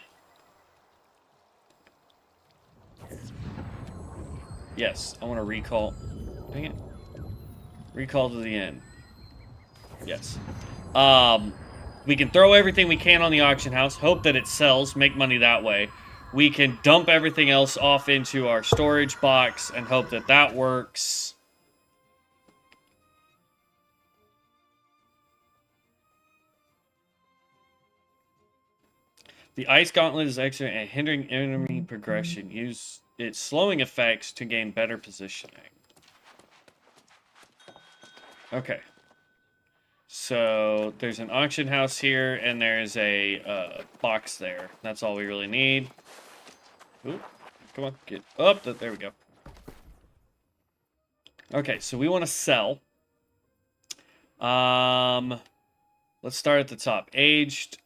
Yes, I want to recall. Dang it. Recall to the end. Yes. We can throw everything we can on the auction house, hope that it sells, make money that way. We can dump everything else off into our storage box and hope that that works. The Ice Gauntlet is actually a hindering enemy progression. Use its slowing effects to gain better positioning. Okay. So, there's an auction house here, and there's a box there. That's all we really need. Ooh, come on, get up. There we go. Okay, so we want to sell. Let's start at the top. Aged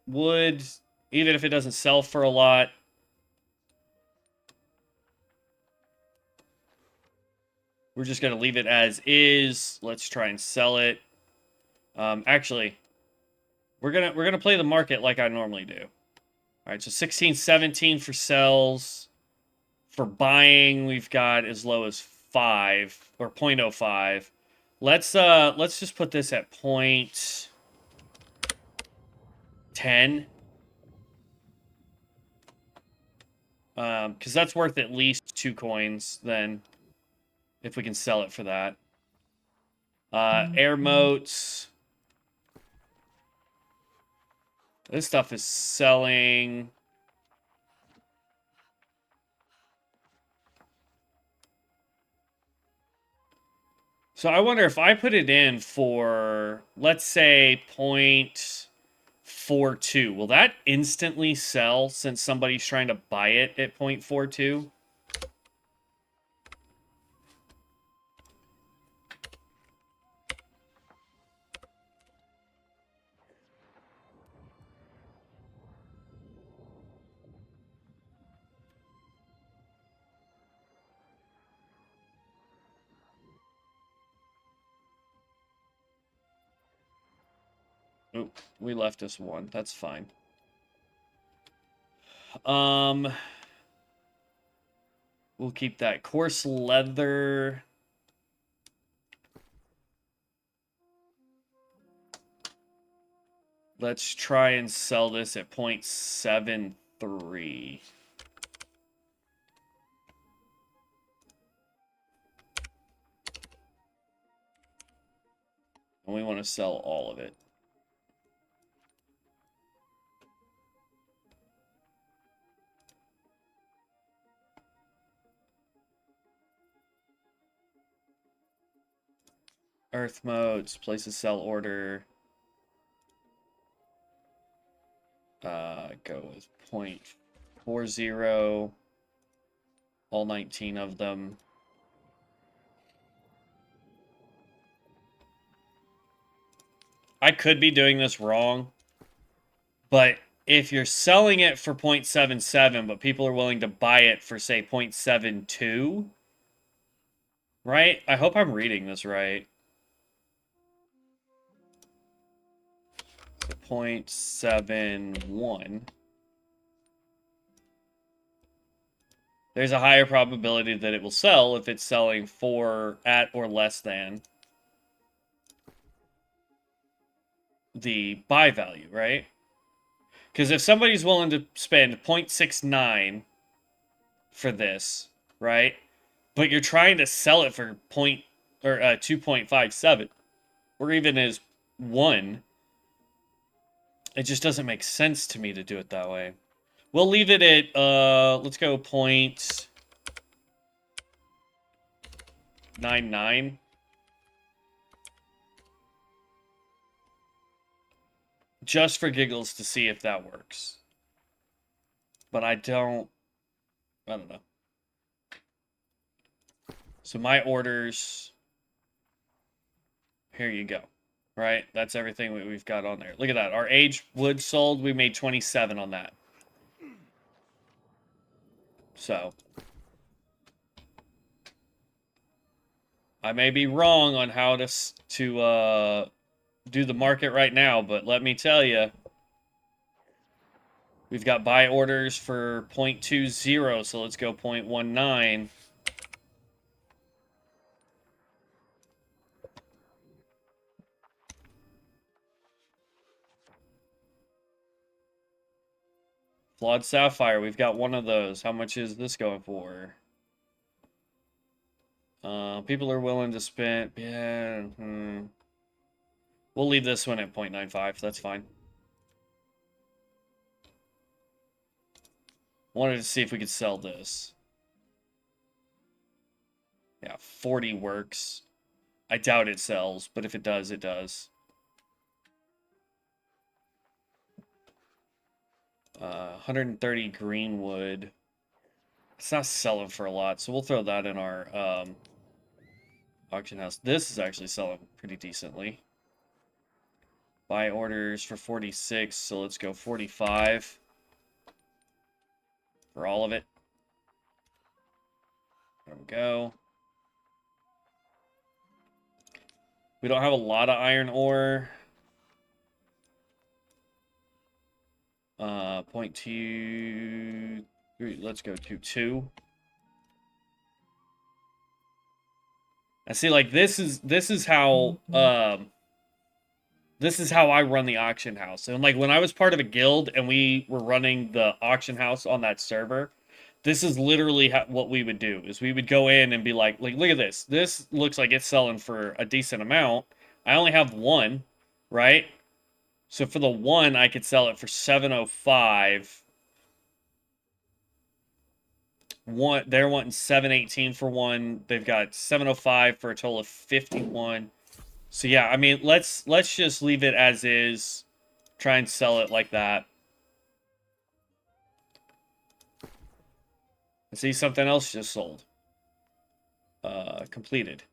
wood, even if it doesn't sell for a lot. We're just going to leave it as is. Let's try and sell it. Actually, we're gonna play the market like I normally do. All right, so 16, 17 for sells. For buying, we've got as low as 5 or 0.05. Let's just put this at 0.10. Because that's worth at least 2 coins then, if we can sell it for that. Air moats. This stuff is selling. So I wonder if I put it in for, let's say, 0.42. Will that instantly sell since somebody's trying to buy it at 0.42? Oh, we left us one. That's fine. We'll keep that. Coarse leather. Let's try and sell this at 0.73. And we want to sell all of it. Earth modes, place a sell order. Go with 0.40. All 19 of them. I could be doing this wrong, but if you're selling it for 0.77, but people are willing to buy it for, say, 0.72, right? I hope I'm reading this right. So 0.71. There's a higher probability that it will sell if it's selling for at or less than the buy value, right? Because if somebody's willing to spend 0.69 for this, right? But you're trying to sell it for 2.57, or even as 1, it just doesn't make sense to me to do it that way. We'll leave it at, let's go 0.99. Just for giggles to see if that works. But I don't know. So my orders, here you go. Right? That's everything we've got on there. Look at that. Our aged wood sold, we made 27 on that. So I may be wrong on how to do the market right now, but let me tell you, we've got buy orders for 0.20, so let's go 0.19. Flawed Sapphire, we've got one of those. How much is this going for? People are willing to spend... Yeah, We'll leave this one at 0.95. That's fine. Wanted to see if we could sell this. Yeah, 40 works. I doubt it sells, but if it does, it does. 130 greenwood. It's not selling for a lot, so we'll throw that in our auction house. This is actually selling pretty decently. Buy orders for 46, so let's go 45 for all of it. There we go. We don't have a lot of iron ore. 0.2. Let's go to 2. I see, like, this is how I run the auction house. And like when I was part of a guild and we were running the auction house on that server, this is literally what we would do. Is we would go in and be like, look at this. This looks like it's selling for a decent amount. I only have one, right? So for the one, I could sell it for 705. They're wanting 718 for one. They've got 705 for a total of 51. So yeah, I mean, let's just leave it as is. Try and sell it like that. I see something else just sold. Completed.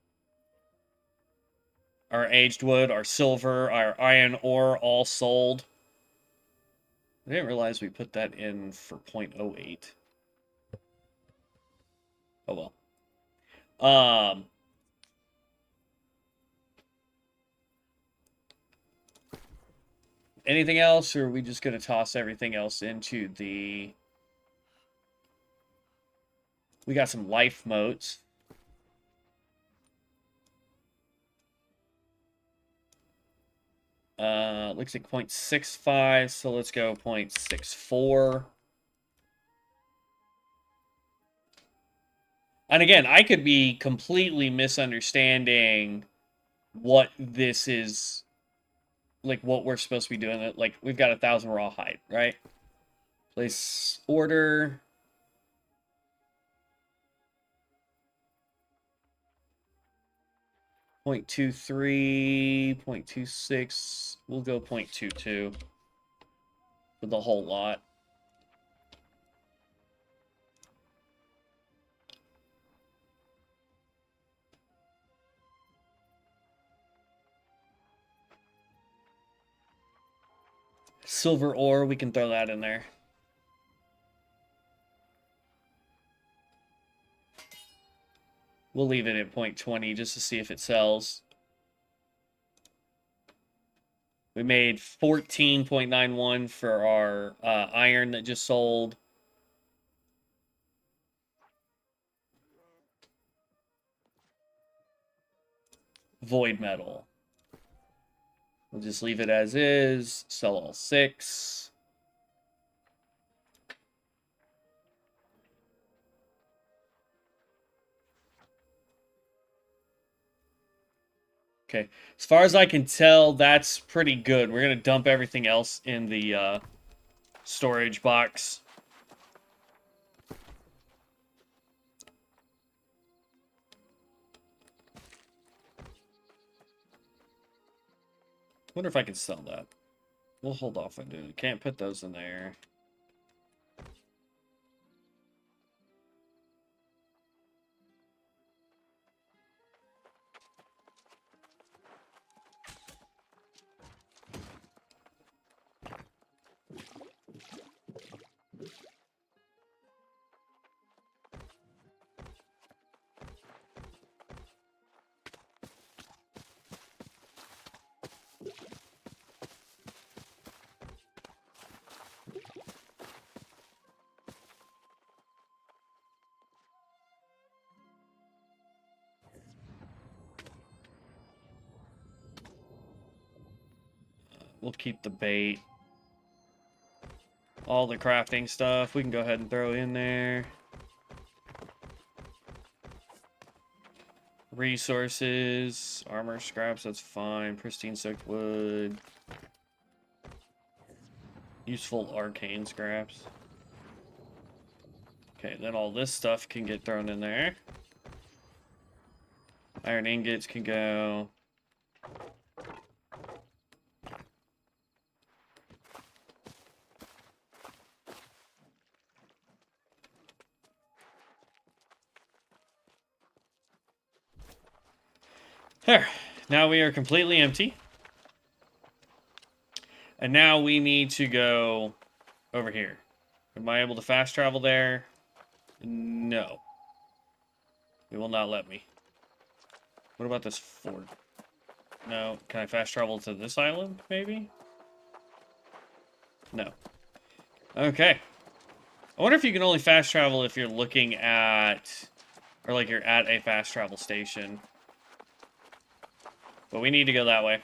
Our aged wood, our silver, our iron ore, all sold. I didn't realize we put that in for 0.08. Oh well. Anything else, or are we just going to toss everything else into the... We got some life motes. Looks like 0.65, so let's go 0.64. And again, I could be completely misunderstanding what this is, like what we're supposed to be doing. Like, we've got 1,000 rawhide, right? Place order. .23, 0.26. We'll go 0.22 for the whole lot. Silver ore, we can throw that in there. We'll leave it at 0.20 just to see if it sells. We made 14.91 for our iron that just sold. Void metal. We'll just leave it as is. Sell all 6. Okay, as far as I can tell, that's pretty good. We're going to dump everything else in the storage box. Wonder if I can sell that. We'll hold off on doing it. Can't put those in there. We'll keep the bait. All the crafting stuff, we can go ahead and throw in there. Resources, armor scraps, that's fine. Pristine soaked wood. Useful arcane scraps. Okay, then all this stuff can get thrown in there. Iron ingots can go. There. Now we are completely empty. And now we need to go over here. Am I able to fast travel there? No. It will not let me. What about this fort? No. Can I fast travel to this island, maybe? No. Okay. I wonder if you can only fast travel if you're looking at... Or like you're at a fast travel station. But we need to go that way.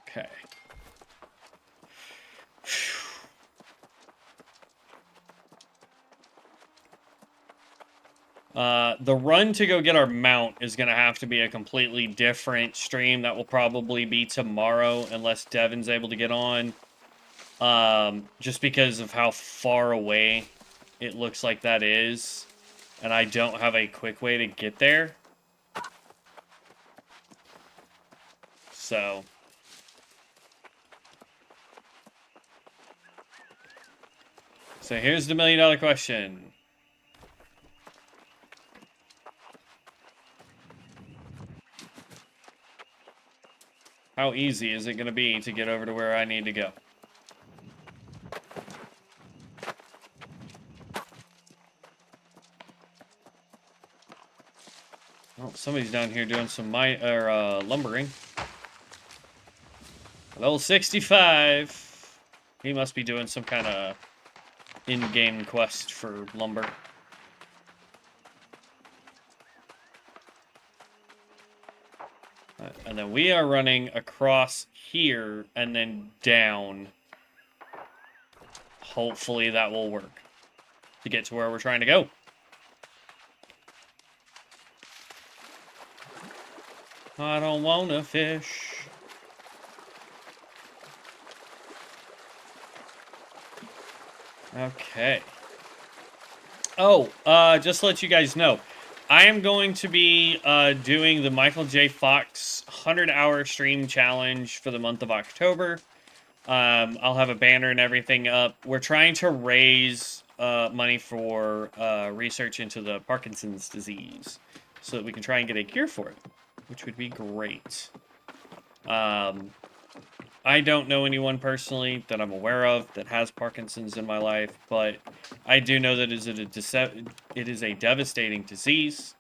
Okay. The run to go get our mount is going to have to be a completely different stream. That will probably be tomorrow, unless Devin's able to get on. Just because of how far away it looks like that is. And I don't have a quick way to get there. So... So here's the $1,000,000 question. How easy is it going to be to get over to where I need to go? Oh, somebody's down here doing some lumbering. Level 65. He must be doing some kind of in-game quest for lumber. And then we are running across here and then down. Hopefully that will work to get to where we're trying to go. I don't want to fish. Okay. Oh, just to let you guys know, I am going to be doing the Michael J. Fox 100-hour stream challenge for the month of October. I'll have a banner and everything up. We're trying to raise money for research into the Parkinson's disease so that we can try and get a cure for it, which would be great. I don't know anyone personally that I'm aware of that has Parkinson's in my life, but I do know that it is a devastating disease.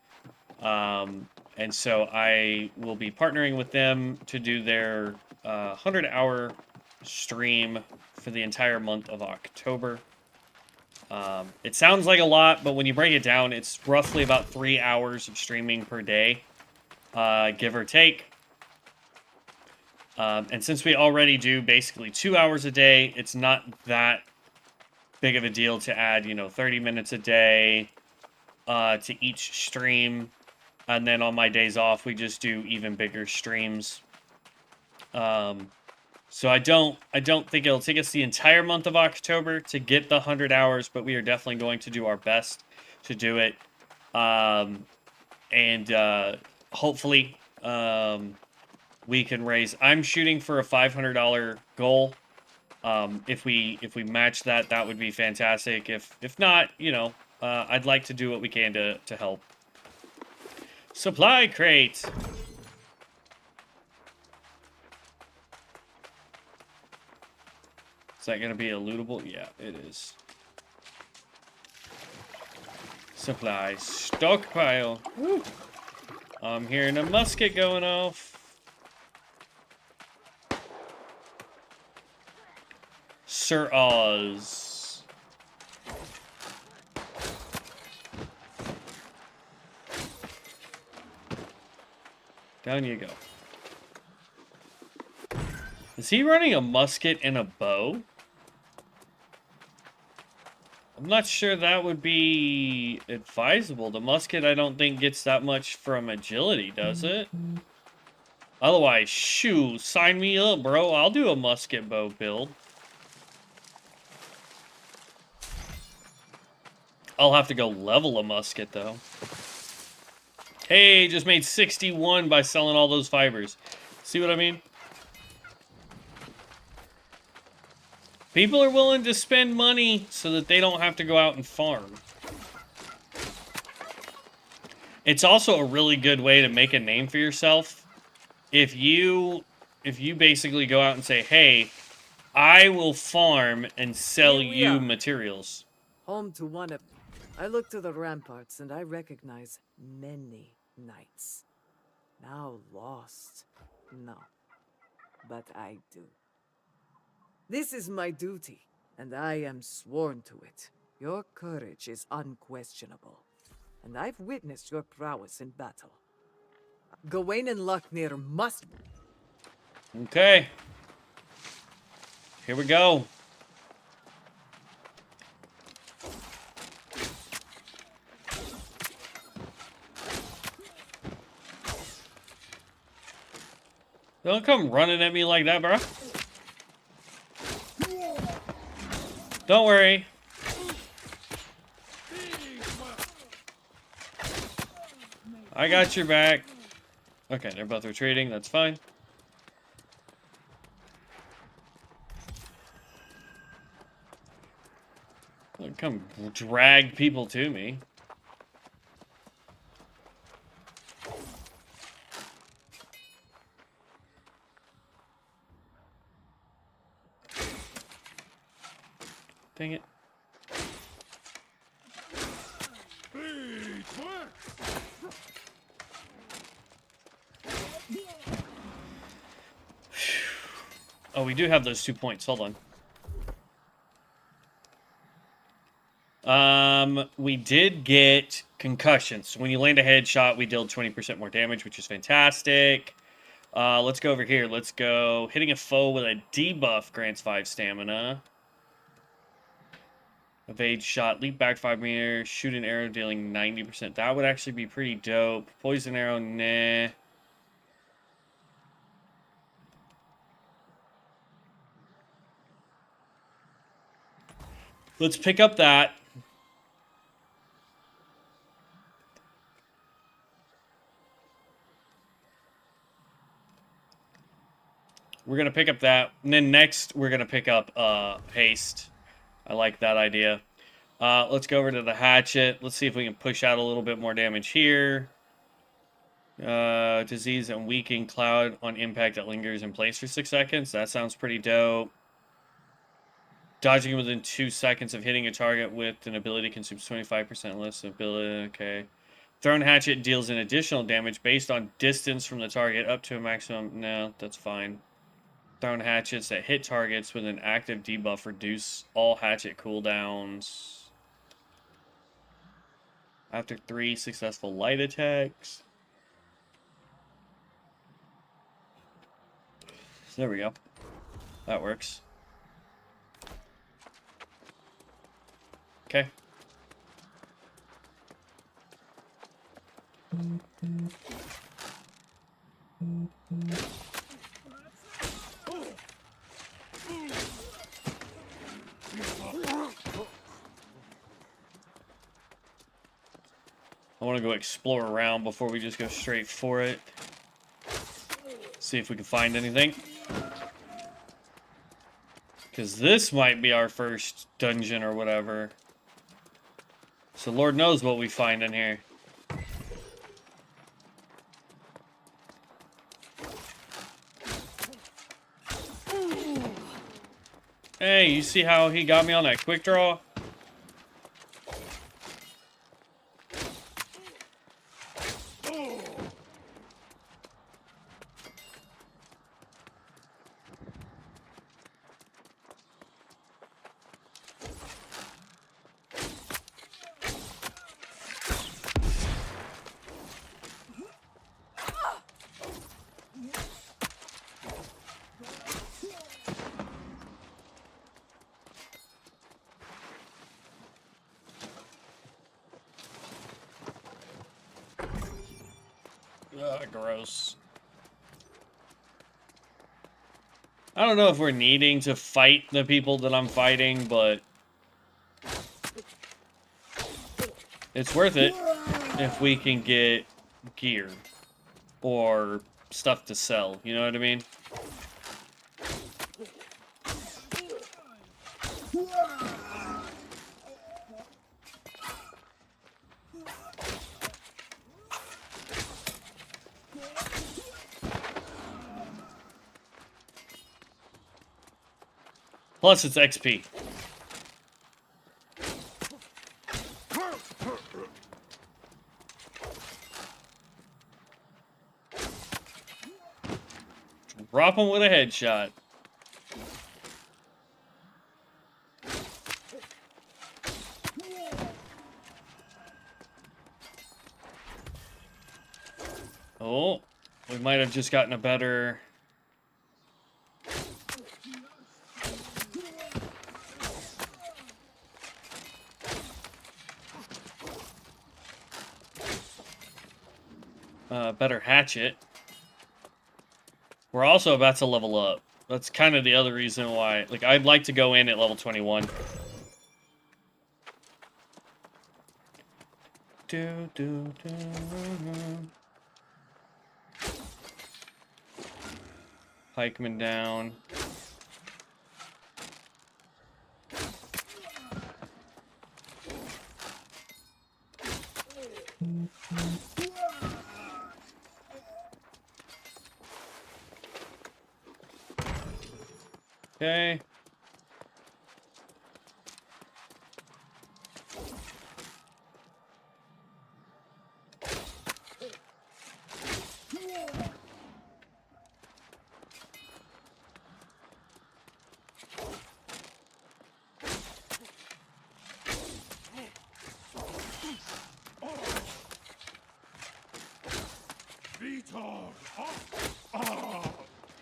And so I will be partnering with them to do their 100-hour stream for the entire month of October. It sounds like a lot, but when you break it down, it's roughly about 3 hours of streaming per day, give or take. And since we already do basically 2 hours a day, it's not that big of a deal to add, 30 minutes a day to each stream. And then on my days off, we just do even bigger streams. So I don't think it'll take us the entire month of October to get the 100 hours, but we are definitely going to do our best to do it. And hopefully we can raise. I'm shooting for a $500 goal. If we match that, that would be fantastic. If not, I'd like to do what we can to help. Supply crate. Is that gonna be a lootable? Yeah, it is. Supply stockpile. Woo. I'm hearing a musket going off. Sir Oz. Down you go. Is he running a musket and a bow? I'm not sure that would be advisable. The musket, I don't think, gets that much from agility, does it? Otherwise, shoo, sign me up, bro. I'll do a musket bow build. I'll have to go level a musket, though. Hey, just made 61 by selling all those fibers. See what I mean? People are willing to spend money so that they don't have to go out and farm. It's also a really good way to make a name for yourself. If you basically go out and say, hey, I will farm and sell you materials. Home to one of... I look to the ramparts and I recognize many knights. Now lost. No. But I do. This is my duty, and I am sworn to it. Your courage is unquestionable, and I've witnessed your prowess in battle. Gawain and Locknir must... Okay. Here we go. Don't come running at me like that, bro. Don't worry. I got your back. Okay, they're both retreating. That's fine. Don't come drag people to me. Dang it. Oh, we do have those 2 points. Hold on. We did get concussions. So when you land a headshot, we deal 20% more damage, which is fantastic. Let's go over here. Let's go. Hitting a foe with a debuff grants 5 stamina. Evade shot, leap back 5 meters, shoot an arrow dealing 90%. That would actually be pretty dope. Poison arrow, nah. Let's pick up that. We're going to pick up that. And then next, we're going to pick up haste. I like that idea. Let's go over to the hatchet. Let's see if we can push out a little bit more damage here. Disease and weaken cloud on impact that lingers in place for 6 seconds. That sounds pretty dope. Dodging within 2 seconds of hitting a target with an ability consumes 25% less ability. Okay. Thrown hatchet deals an additional damage based on distance from the target up to a maximum. No, that's fine. Thrown hatchets that hit targets with an active debuff reduce all hatchet cooldowns after 3 successful light attacks. There we go. That works. Okay. I want to go explore around before we just go straight for it. See if we can find anything. Because this might be our first dungeon or whatever. So Lord knows what we find in here. Hey, you see how he got me on that quick draw? Gross. I don't know if we're needing to fight the people that I'm fighting, but it's worth it if we can get gear or stuff to sell, you know what I mean? Plus, it's XP. Drop him with a headshot. Oh, we might have just gotten a better... better hatchet. We're also about to level up. That's kind of the other reason why. Like, I'd like to go in at level 21. Pikeman down. Okay.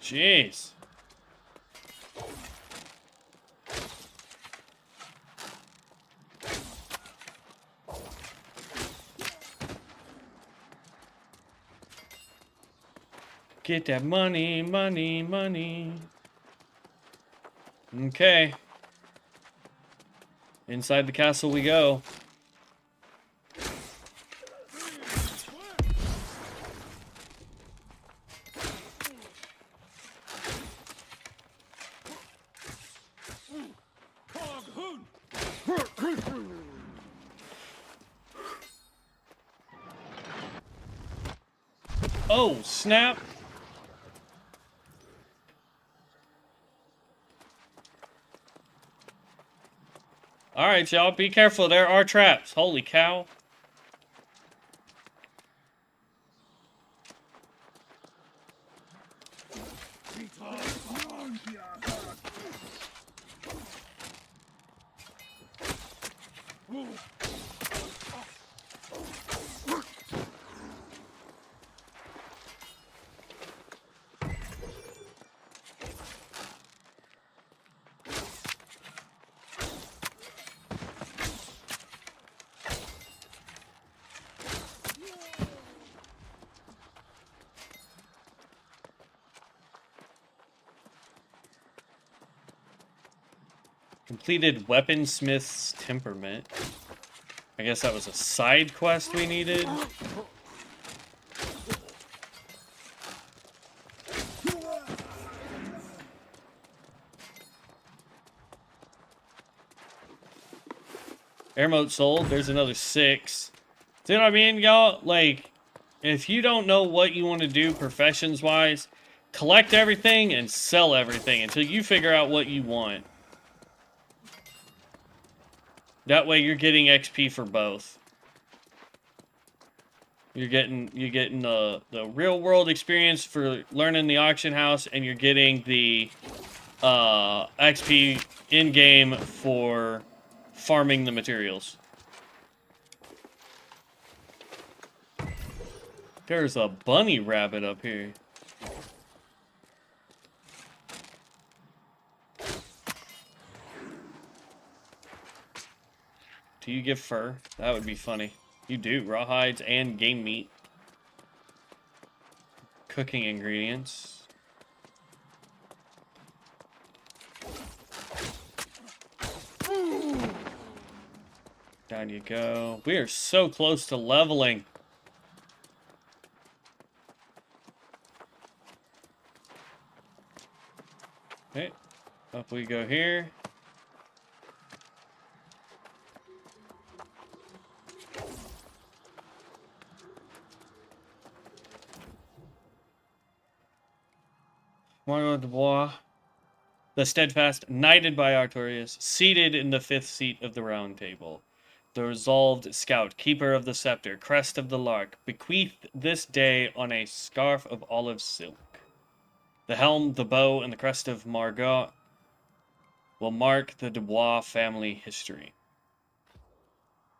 Jeez. Get that money, money, money. Okay. Inside the castle we go. Oh, snap. Alright, y'all, be careful. There are traps. Holy cow. Completed Weaponsmith's Temperament. I guess that was a side quest we needed. Air mote sold. There's another 6. See what I mean, y'all? Like, if you don't know what you want to do professions-wise, collect everything and sell everything until you figure out what you want. That way you're getting XP for both. You're getting the real world experience for learning the auction house, and you're getting the XP in game for farming the materials. There's a bunny rabbit up here. Do you give fur? That would be funny. You do. Raw hides and game meat. Cooking ingredients. Down you go. We are so close to leveling. Okay. Up we go here. Margot de Bois, the steadfast, knighted by Artorias, seated in the 5th seat of the Round Table. The resolved scout, keeper of the scepter, crest of the lark, bequeathed this day on a scarf of olive silk. The helm, the bow, and the crest of Margot will mark the Dubois family history.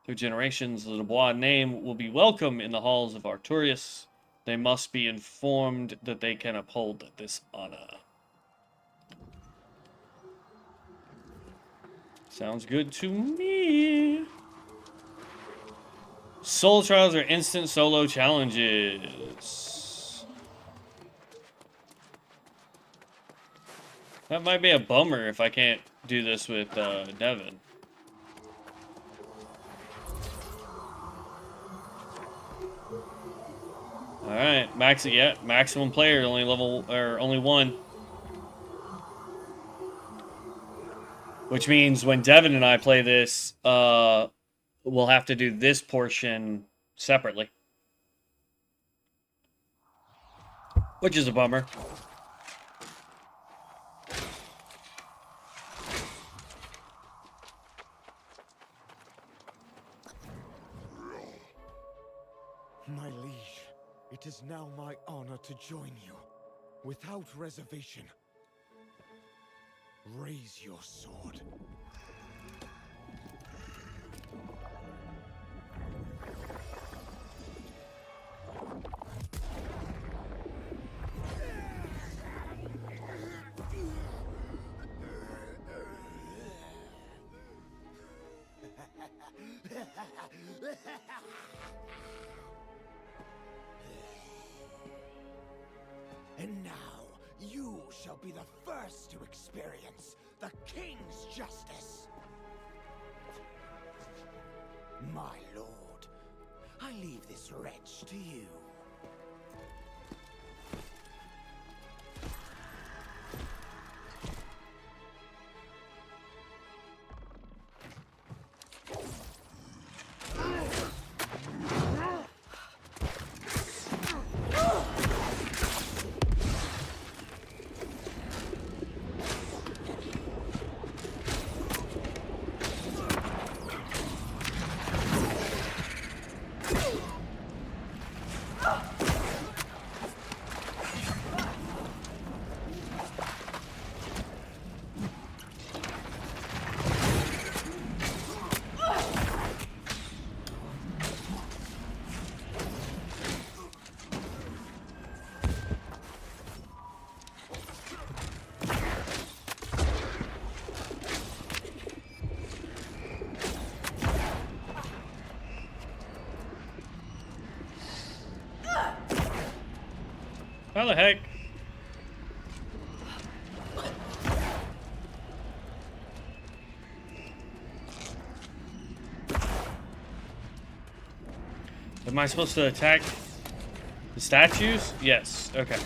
Through generations, the Dubois name will be welcome in the halls of Artorias. They must be informed that they can uphold this honor. Sounds good to me. Soul trials are instant solo challenges. That might be a bummer if I can't do this with Devin. All right, maximum player, only only 1. Which means when Devin and I play this, we'll have to do this portion separately. Which is a bummer. My liege, it is now my honor to join you, without reservation. Raise your sword. And now, you shall be the first to experience the King's justice. My lord, I leave this wretch to you. How the heck? Am I supposed to attack the statues? Yes. Okay.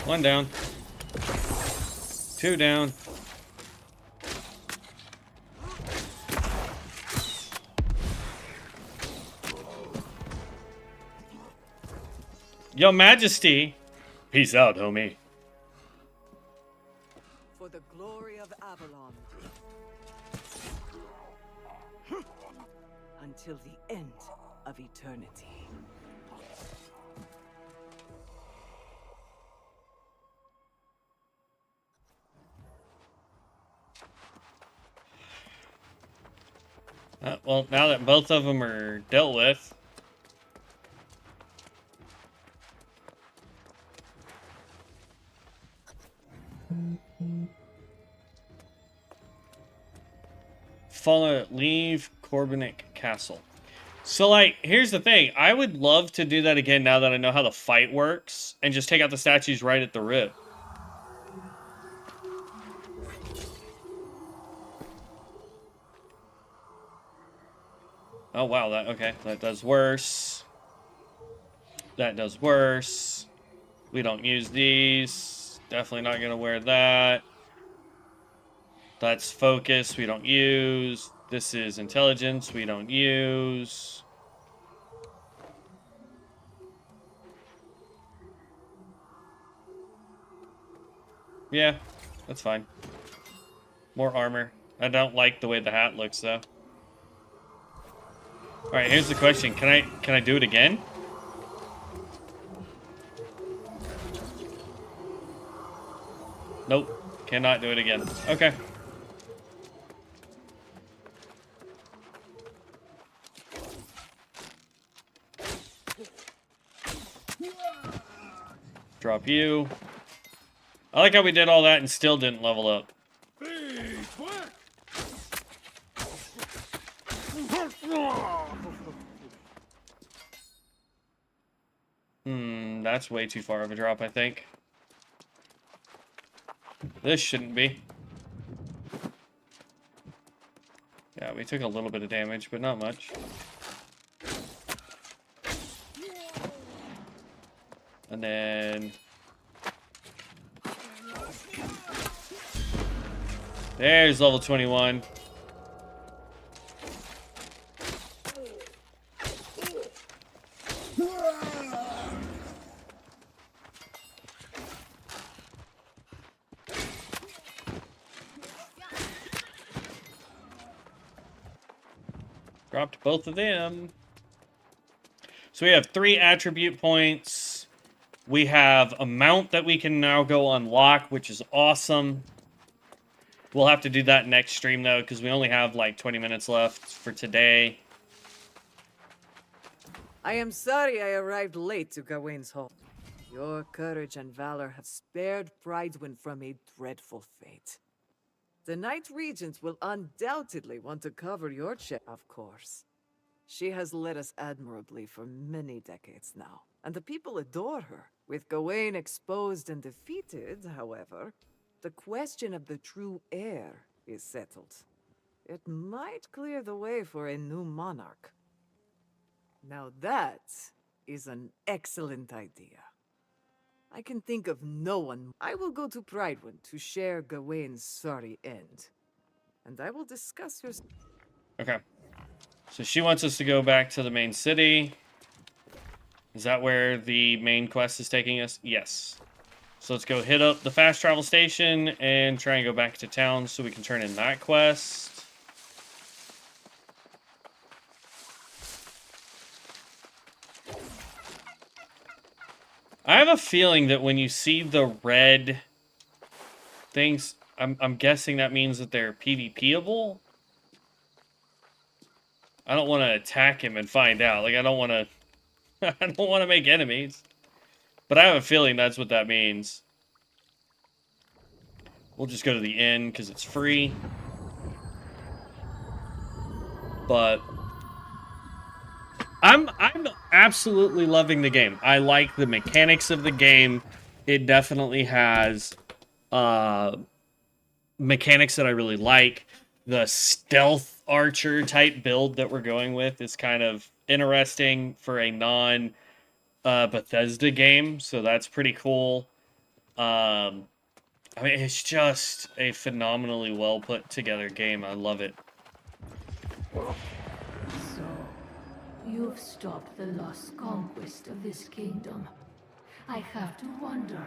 One down. Two down. Your Majesty. Peace out, homie. For the glory of Avalon. Until the end of eternity. Well, now that both of them are dealt with. Leave Corbinic Castle. So, like, here's the thing. I would love to do that again now that I know how the fight works. And just take out the statues right at the rip. Oh, wow. Okay. That does worse. That does worse. We don't use these. Definitely not going to wear that. That's focus. We don't use. This is intelligence. We don't use. Yeah, that's fine. More armor. I don't like the way the hat looks, though. All right, here's the question: Can I do it again? Nope, cannot do it again. Okay. Drop you. I like how we did all that and still didn't level up. That's way too far of a drop, I think. This shouldn't be. Yeah, we took a little bit of damage, but not much. And then... There's level 21. Dropped both of them. So we have 3 attribute points. We have a mount that we can now go unlock, which is awesome. We'll have to do that next stream, though, because we only have, like, 20 minutes left for today. I am sorry I arrived late to Gawain's home. Your courage and valor have spared Prydwen from a dreadful fate. The Knight Regent will undoubtedly want to cover your check, of course. She has led us admirably for many decades now, and the people adore her. With Gawain exposed and defeated, however, the question of the true heir is settled. It might clear the way for a new monarch. Now that is an excellent idea. I can think of no one. I will go to Pridewind to share Gawain's sorry end. And I will discuss your... Okay. So she wants us to go back to the main city. Is that where the main quest is taking us? Yes. So let's go hit up the fast travel station and try and go back to town so we can turn in that quest. I have a feeling that when you see the red things, I'm guessing that means that they're PvPable. I don't want to attack him and find out. Like, I don't want to... I don't want to make enemies. But I have a feeling that's what that means. We'll just go to the inn because it's free. But... I'm absolutely loving the game. I like the mechanics of the game. It definitely has mechanics that I really like. The stealth archer type build that we're going with is kind of interesting for a non Bethesda game, so that's pretty cool. I mean, it's just a phenomenally well put together game. I love it. You've stopped the lost conquest of this kingdom. I have to wonder,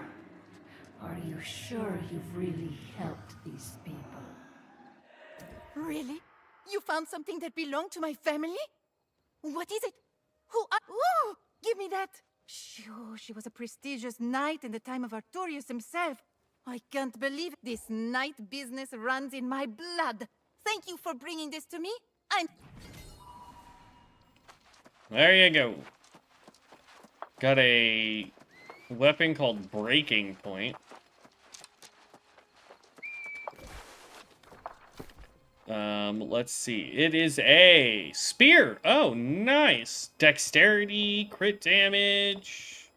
are you sure you've really helped these people? Really? You found something that belonged to my family? What is it? Who are... Ooh, give me that! Sure, she was a prestigious knight in the time of Artorius himself. I can't believe this knight business runs in my blood. Thank you for bringing this to me. There you go. Got a weapon called Breaking Point. Let's see. It is a spear. Oh, nice. Dexterity, crit damage.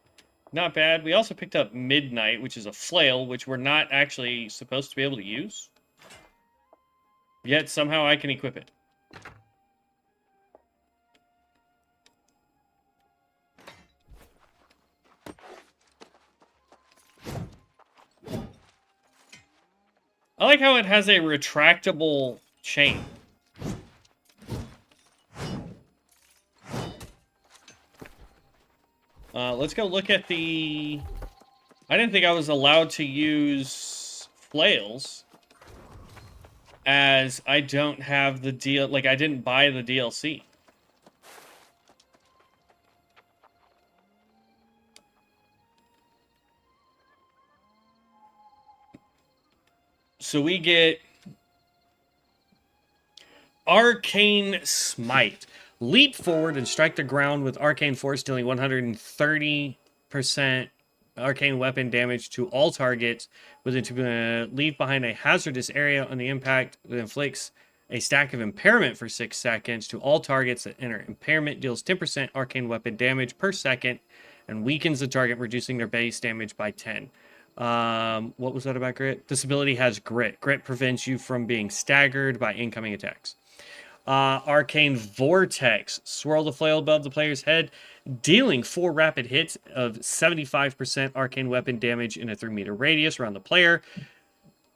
Not bad. We also picked up Midnight, which is a flail, which we're not actually supposed to be able to use. Yet somehow I can equip it. I like how it has a retractable chain. Let's go look at the... I didn't think I was allowed to use flails, as I don't have the deal. Like, I didn't buy the DLC. So we get Arcane Smite. Leap forward and strike the ground with Arcane Force, dealing 130% arcane weapon damage to all targets. Leave behind a hazardous area on the impact that inflicts a stack of impairment for 6 seconds to all targets that enter impairment. Deals 10% arcane weapon damage per second and weakens the target, reducing their base damage by 10. What was that about Grit? This ability has Grit. Grit prevents you from being staggered by incoming attacks. Arcane Vortex. Swirl the flail above the player's head, dealing 4 rapid hits of 75% arcane weapon damage in a 3-meter radius around the player.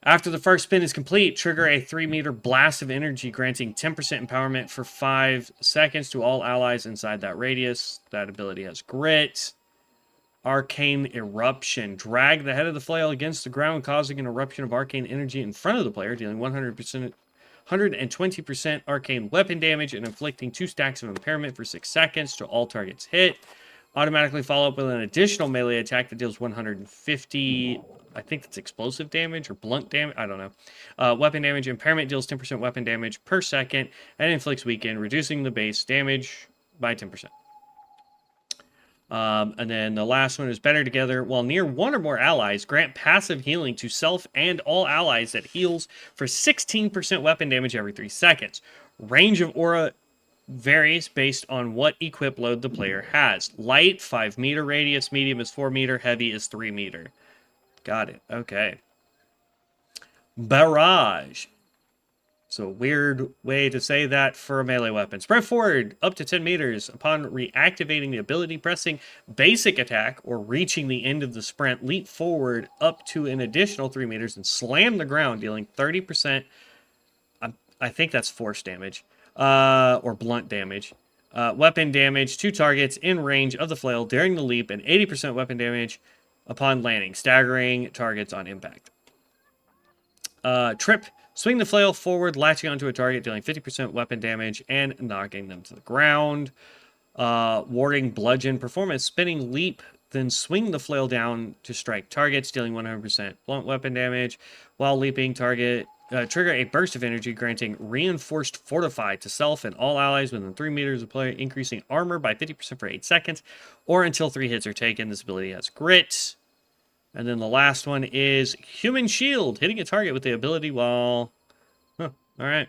After the first spin is complete, trigger a 3-meter blast of energy, granting 10% empowerment for 5 seconds to all allies inside that radius. That ability has Grit. Arcane Eruption. Drag the head of the flail against the ground, causing an eruption of arcane energy in front of the player, dealing 120% arcane weapon damage and inflicting 2 stacks of impairment for 6 seconds to all targets hit. Automatically follow up with an additional melee attack that deals 150, I think that's explosive damage or blunt damage, I don't know. Weapon damage. Impairment deals 10% weapon damage per second and inflicts weaken, reducing the base damage by 10%. And then the last one is Better Together. While near one or more allies, grant passive healing to self and all allies that heals for 16% weapon damage every 3 seconds. Range of aura varies based on what equip load the player has. Light, 5 meter radius. Medium is 4 meter. Heavy is 3 meter. Got it. Okay. Barrage. So a weird way to say that for a melee weapon. Spread forward up to 10 meters. Upon reactivating the ability, pressing basic attack or reaching the end of the sprint, leap forward up to an additional 3 meters and slam the ground, dealing 30%. I think that's force damage. Or blunt damage. Weapon damage to targets in range of the flail during the leap, and 80% weapon damage upon landing, staggering targets on impact. Trip. Swing the flail forward, latching onto a target, dealing 50% weapon damage and knocking them to the ground. Warding bludgeon. Perform a spinning leap, then swing the flail down to strike targets, dealing 100% blunt weapon damage. While leaping, target trigger a burst of energy, granting reinforced fortify to self and all allies within 3 meters of player, increasing armor by 50% for 8 seconds, or until 3 hits are taken. This ability has grit. And then the last one is Human Shield, hitting a target with the ability while... Huh, alright.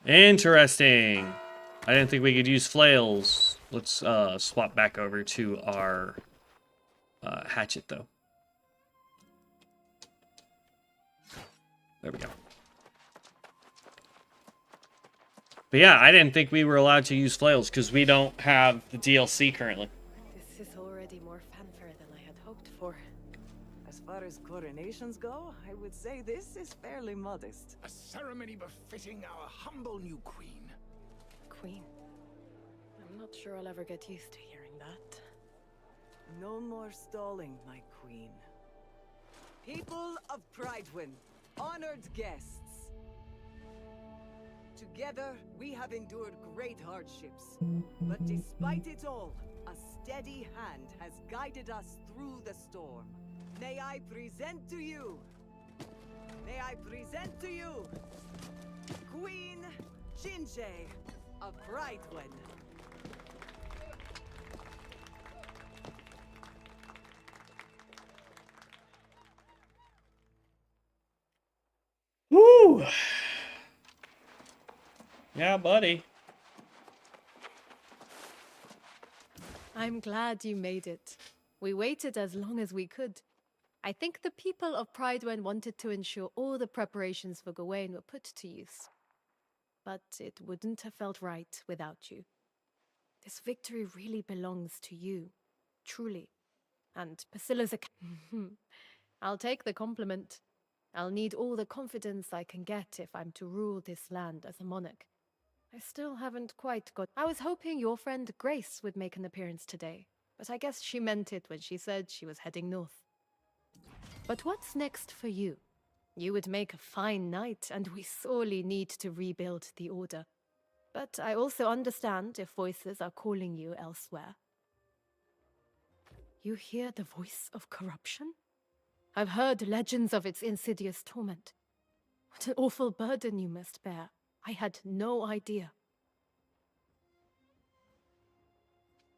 Interesting. I didn't think we could use flails. Let's swap back over to our hatchet, though. There we go. But yeah, I didn't think we were allowed to use flails because we don't have the DLC currently. This is already more fanfare than I had hoped for. As far as coronations go, I would say this is fairly modest. A ceremony befitting our humble new queen. Queen. I'm not sure I'll ever get used to hearing that. No more stalling, my queen. People of Pridewin, honored guests. Together, we have endured great hardships. But despite it all, a steady hand has guided us through the storm. May I present to you... Queen Jinjay of Pridewin. Woo! Yeah, buddy. I'm glad you made it. We waited as long as we could. I think the people of Pridewin wanted to ensure all the preparations for Gawain were put to use. But it wouldn't have felt right without you. This victory really belongs to you, truly. And Priscilla's I'll take the compliment. I'll need all the confidence I can get if I'm to rule this land as a monarch. I still haven't quite got... I was hoping your friend Grace would make an appearance today, but I guess she meant it when she said she was heading north. But what's next for you? You would make a fine knight, and we sorely need to rebuild the Order. But I also understand if voices are calling you elsewhere. You hear the voice of corruption? I've heard legends of its insidious torment. What an awful burden you must bear. I had no idea.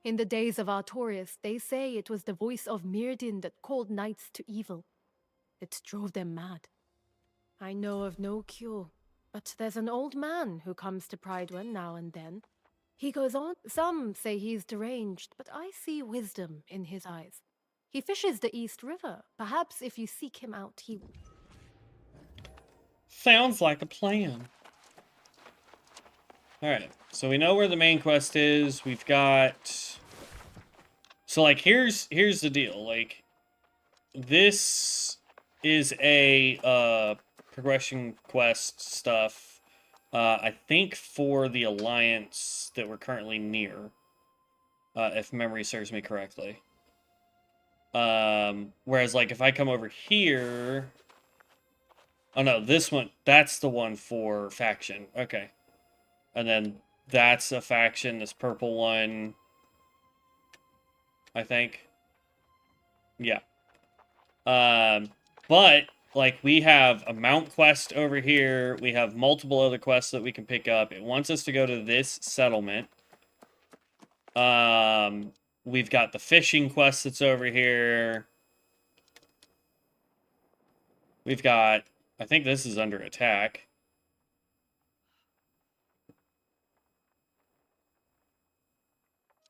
In the days of Artorias, they say it was the voice of Myrddin that called knights to evil. It drove them mad. I know of no cure, but there's an old man who comes to Pridewin now and then. He goes on. Some say he's deranged, but I see wisdom in his eyes. He fishes the East River. Perhaps if you seek him out, he... Sounds like a plan. Alright, so we know where the main quest is. We've got... So, like, here's the deal. Like, this is a progression quest stuff, I think, for the Alliance that we're currently near, if memory serves me correctly. Whereas, like, if I come over here... Oh, no, this one, that's the one for faction. Okay. And then that's a faction, this purple one, I think. Yeah. But, like, we have a mount quest over here. We have multiple other quests that we can pick up. It wants us to go to this settlement. We've got the fishing quest that's over here. We've got... I think this is under attack.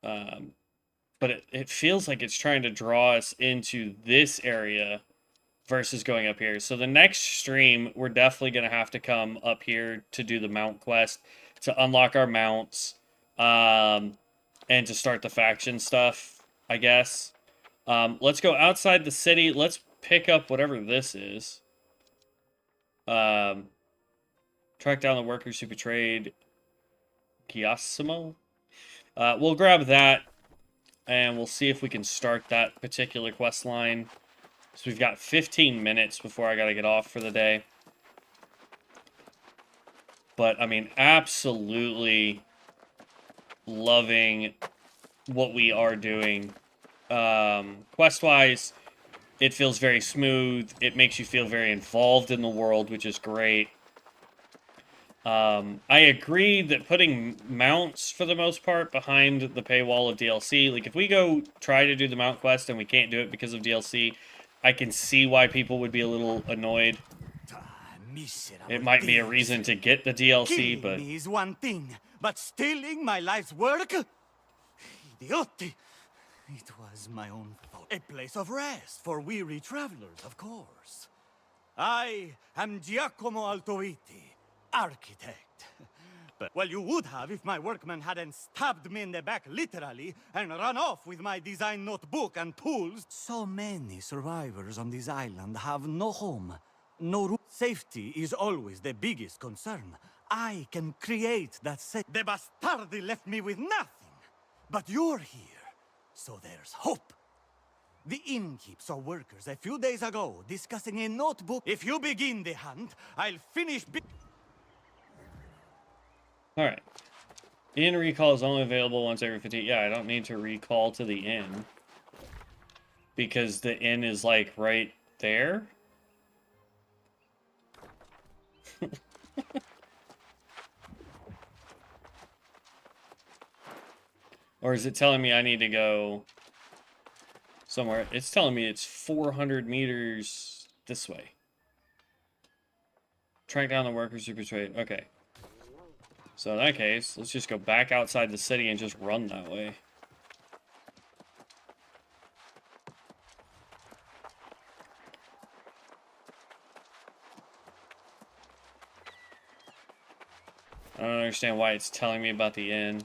But it feels like it's trying to draw us into this area versus going up here. So the next stream, we're definitely going to have to come up here to do the mount quest, to unlock our mounts, and to start the faction stuff, I guess. Let's go outside the city. Let's pick up whatever this is. Track down the workers who betrayed Giacomo. We'll grab that, and we'll see if we can start that particular quest line. So we've got 15 minutes before I gotta get off for the day. But, I mean, absolutely loving what we are doing. Quest-wise, it feels very smooth. It makes you feel very involved in the world, which is great. I agree that putting mounts, for the most part, behind the paywall of DLC, like, if we go try to do the mount quest and we can't do it because of DLC, I can see why people would be a little annoyed. It might be a reason to get the DLC, but... Killing me is one thing, but stealing my life's work? Idiotti! It was my own fault. A place of rest for weary travelers, of course. I am Giacomo Altoviti, architect. But, well, you would have if my workmen hadn't stabbed me in the back literally and run off with my design notebook and tools. So many survivors on this island have no home, no room. Safety is always the biggest concern. I can create that safety. The bastardi left me with nothing. But you're here, so there's hope. The innkeep saw workers a few days ago discussing a notebook. If you begin the hunt, I'll finish... Alright. Inn recall is only available once every 15... Yeah, I don't need to recall to the inn. Because the inn is, like, right there. Or is it telling me I need to go somewhere? It's telling me it's 400 meters this way. Track down the workers who betrayed. Okay. So in that case, let's just go back outside the city and just run that way. I don't understand why it's telling me about the inn.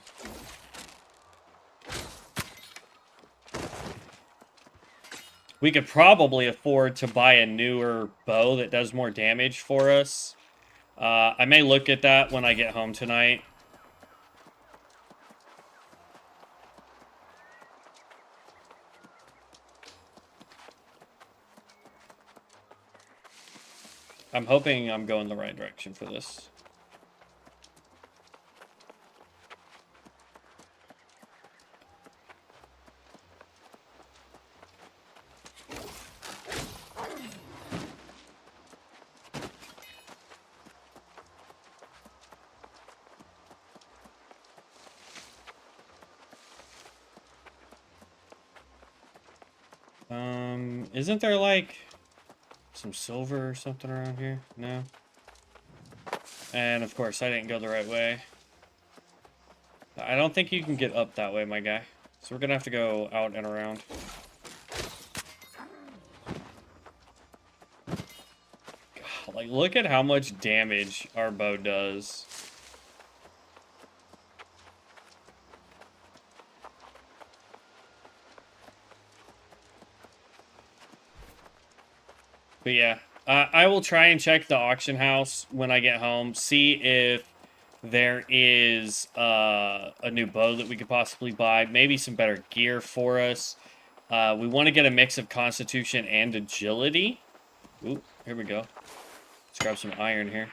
We could probably afford to buy a newer bow that does more damage for us. I may look at that when I get home tonight. I'm hoping I'm going the right direction for this. Isn't there, like, some silver or something around here? No? And, of course, I didn't go the right way. I don't think you can get up that way, my guy. So we're gonna have to go out and around. God, like, look at how much damage our bow does. But yeah, I will try and check the auction house when I get home, see if there is a new bow that we could possibly buy, maybe some better gear for us. We want to get a mix of constitution and agility. Ooh, here we go. Let's grab some iron here.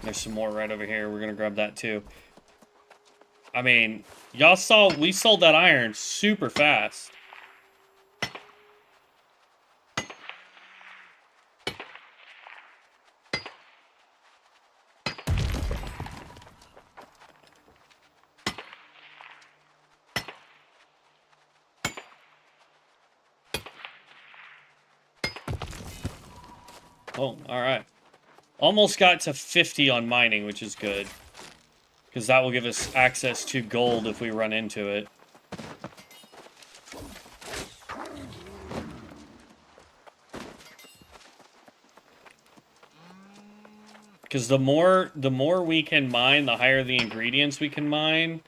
There's some more right over here. We're going to grab that too. I mean, y'all saw, we sold that iron super fast. Oh, alright. Almost got to 50 on mining, which is good. Because that will give us access to gold if we run into it. Because the more we can mine, the higher the ingredients we can mine,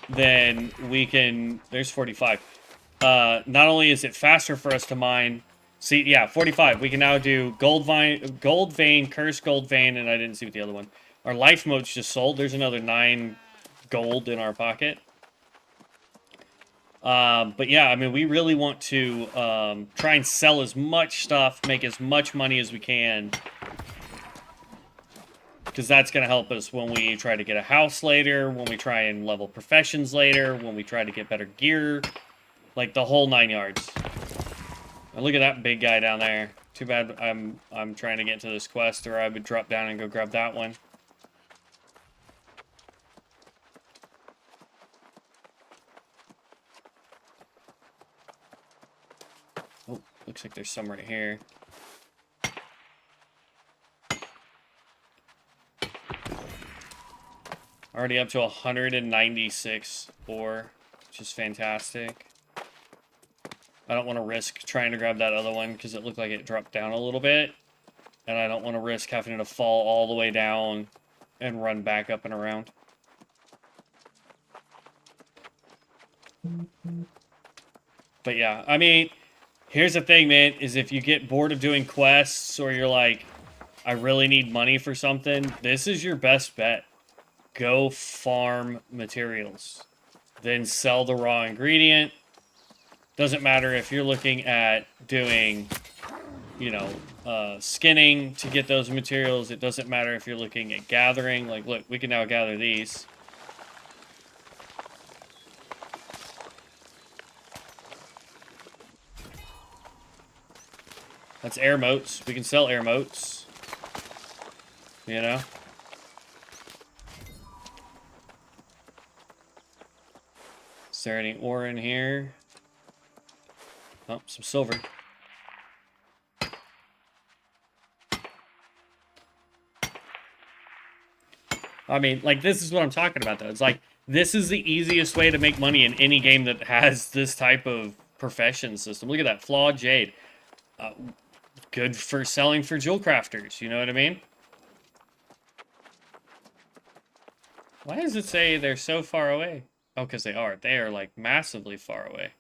then we can... There's 45. Not only is it faster for us to mine... See, yeah, 45. We can now do gold vein, cursed gold vein, and I didn't see what the other one. Our life motes just sold. There's another 9 gold in our pocket. But yeah, I mean, we really want to try and sell as much stuff, make as much money as we can. Because that's going to help us when we try to get a house later, when we try and level professions later, when we try to get better gear. Like, the whole 9 yards. And look at that big guy down there. Too bad I'm trying to get to this quest, or I would drop down and go grab that one. Oh, looks like there's some right here. Already up to 196 ore, which is fantastic. I don't want to risk trying to grab that other one because it looked like it dropped down a little bit. And I don't want to risk having to fall all the way down and run back up and around. But yeah, I mean, here's the thing, man, is if you get bored of doing quests or you're like, I really need money for something, this is your best bet. Go farm materials. Then sell the raw ingredient. Doesn't matter if you're looking at doing, you know, skinning to get those materials. It doesn't matter if you're looking at gathering. Like, look, we can now gather these. That's air motes. We can sell air motes. You know? Is there any ore in here? Oh, some silver. I mean, like, this is what I'm talking about, though. It's like, this is the easiest way to make money in any game that has this type of profession system. Look at that, flawed jade. Good for selling for jewel crafters, you know what I mean? Why does it say they're so far away? Oh, because they are. They are, like, massively far away.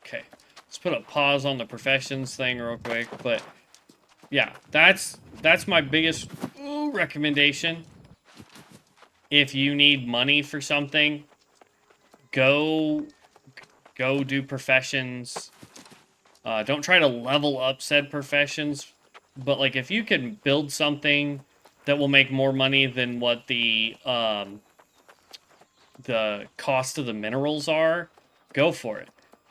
Okay, let's put a pause on the professions thing real quick, but yeah, that's my biggest recommendation. If you need money for something, go do professions. Don't try to level up said professions, but like if you can build something that will make more money than what the cost of the minerals are, go for it.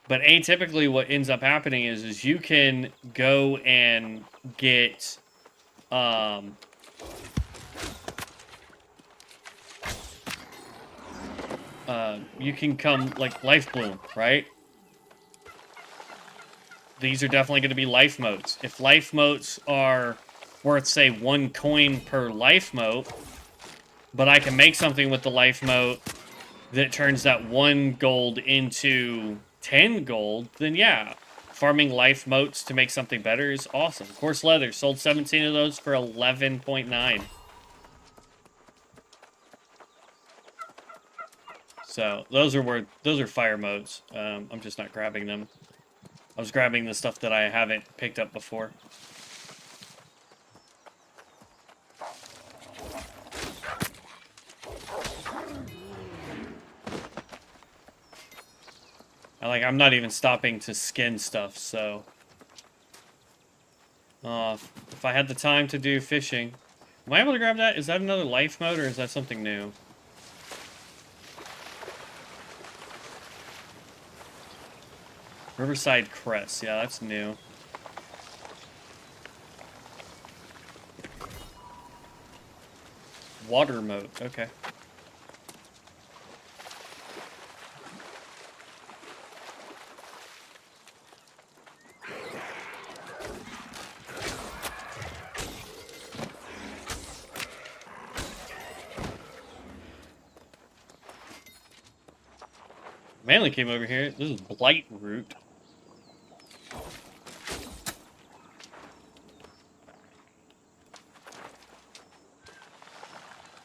But atypically what ends up happening is you can go and get you can come like life bloom, right? These are definitely going to be life motes. If life motes are worth, say, 1 coin per life mote, but I can make something with the life mote that turns that 1 gold into 10 gold, then yeah, farming life motes to make something better is awesome. Coarse leather, sold 17 of those for 11.9. So those are fire motes. I'm just not grabbing them. I was grabbing the stuff that I haven't picked up before. I'm not even stopping to skin stuff, so... if I had the time to do fishing... Am I able to grab that? Is that another life mode, or is that something new? Riverside Crest. Yeah, that's new. Water mode. Okay. Mainly came over here. This is Blight Root.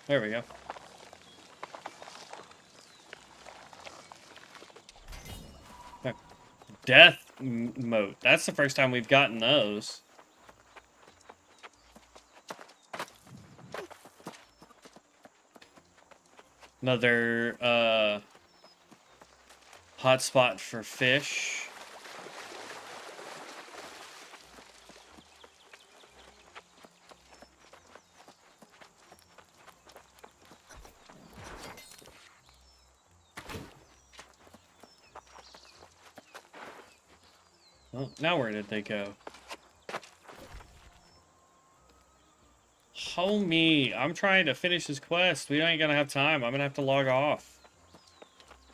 There we go. Death moat. That's the first time we've gotten those. Another hotspot for fish. Well, now where did they go? Homie, I'm trying to finish this quest. We ain't gonna have time. I'm gonna have to log off.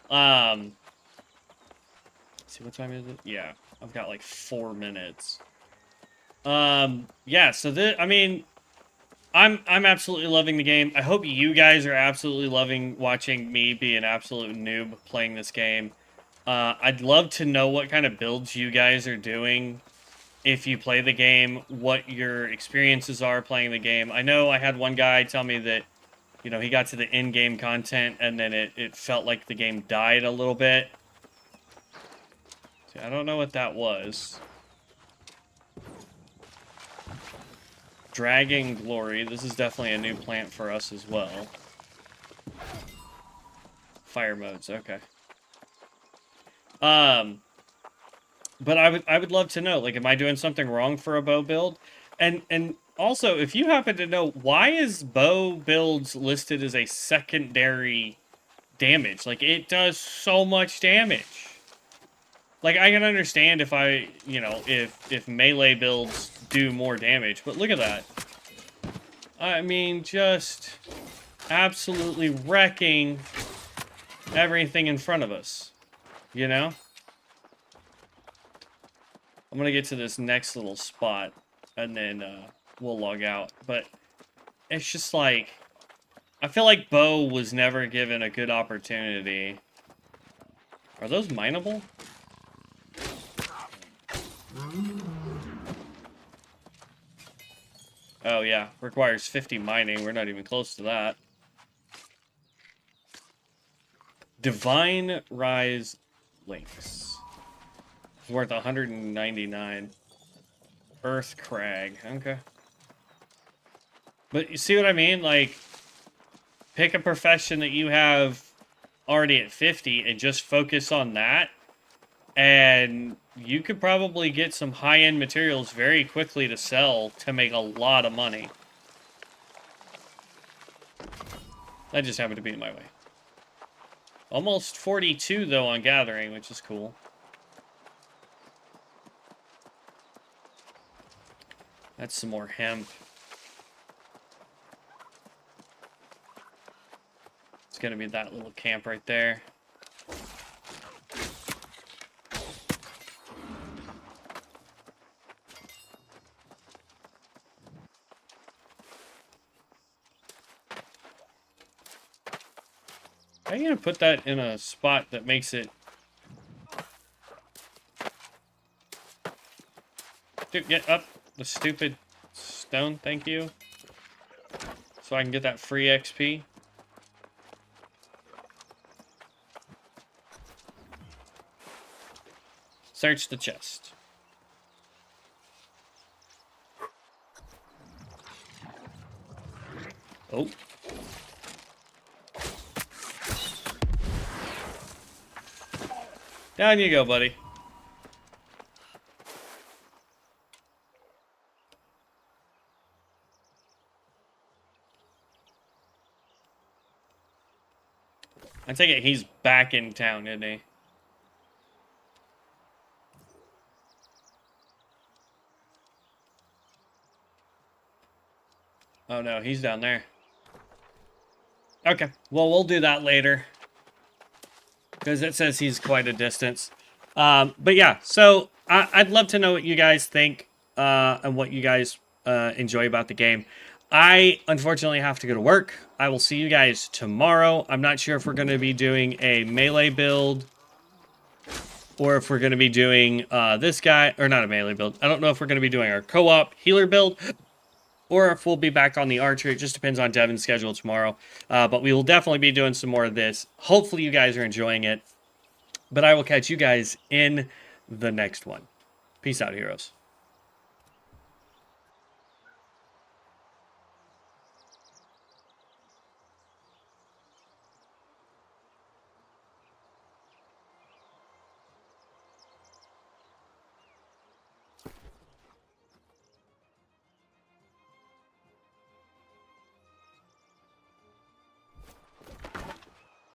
Let's see, what time is it? Yeah, I've got like 4 minutes. Yeah, so I mean, I'm absolutely loving the game. I hope you guys are absolutely loving watching me be an absolute noob playing this game. I'd love to know what kind of builds you guys are doing if you play the game, what your experiences are playing the game. I know I had one guy tell me that, you know, he got to the in-game content and then it felt like the game died a little bit. See, I don't know what that was. Dragging Glory. This is definitely a new plant for us as well. Fire modes, okay. But I would love to know, like, am I doing something wrong for a bow build? And also, if you happen to know, why is bow builds listed as a secondary damage? Like, it does so much damage. Like, I can understand if if melee builds do more damage, but look at that. I mean, just absolutely wrecking everything in front of us, you know? I'm gonna get to this next little spot, and then we'll log out. But it's just like, I feel like Bo was never given a good opportunity. Are those mineable? Oh yeah, requires 50 mining. We're not even close to that. Divine Rise Links. It's worth 199. Earth Crag. Okay. But you see what I mean? Like, pick a profession that you have already at 50 and just focus on that. And you could probably get some high-end materials very quickly to sell to make a lot of money. That just happened to be in my way. Almost 42, though, on Gathering, which is cool. That's some more hemp. It's gonna be that little camp right there. How are you gonna put that in a spot that makes it... Dude, get up, the stupid stone, thank you. So I can get that free XP. Search the chest. Oh. Down you go, buddy. I take it he's back in town, isn't he? Oh no, he's down there. Okay, well, we'll do that later. Because it says he's quite a distance. But yeah, so I'd love to know what you guys think and what you guys enjoy about the game. I, unfortunately, have to go to work. I will see you guys tomorrow. I'm not sure if we're going to be doing a melee build or if we're going to be doing this guy, or not a melee build. I don't know if we're going to be doing our co-op healer build, or if we'll be back on the archer. It just depends on Devin's schedule tomorrow. But we will definitely be doing some more of this. Hopefully you guys are enjoying it. But I will catch you guys in the next one. Peace out, heroes.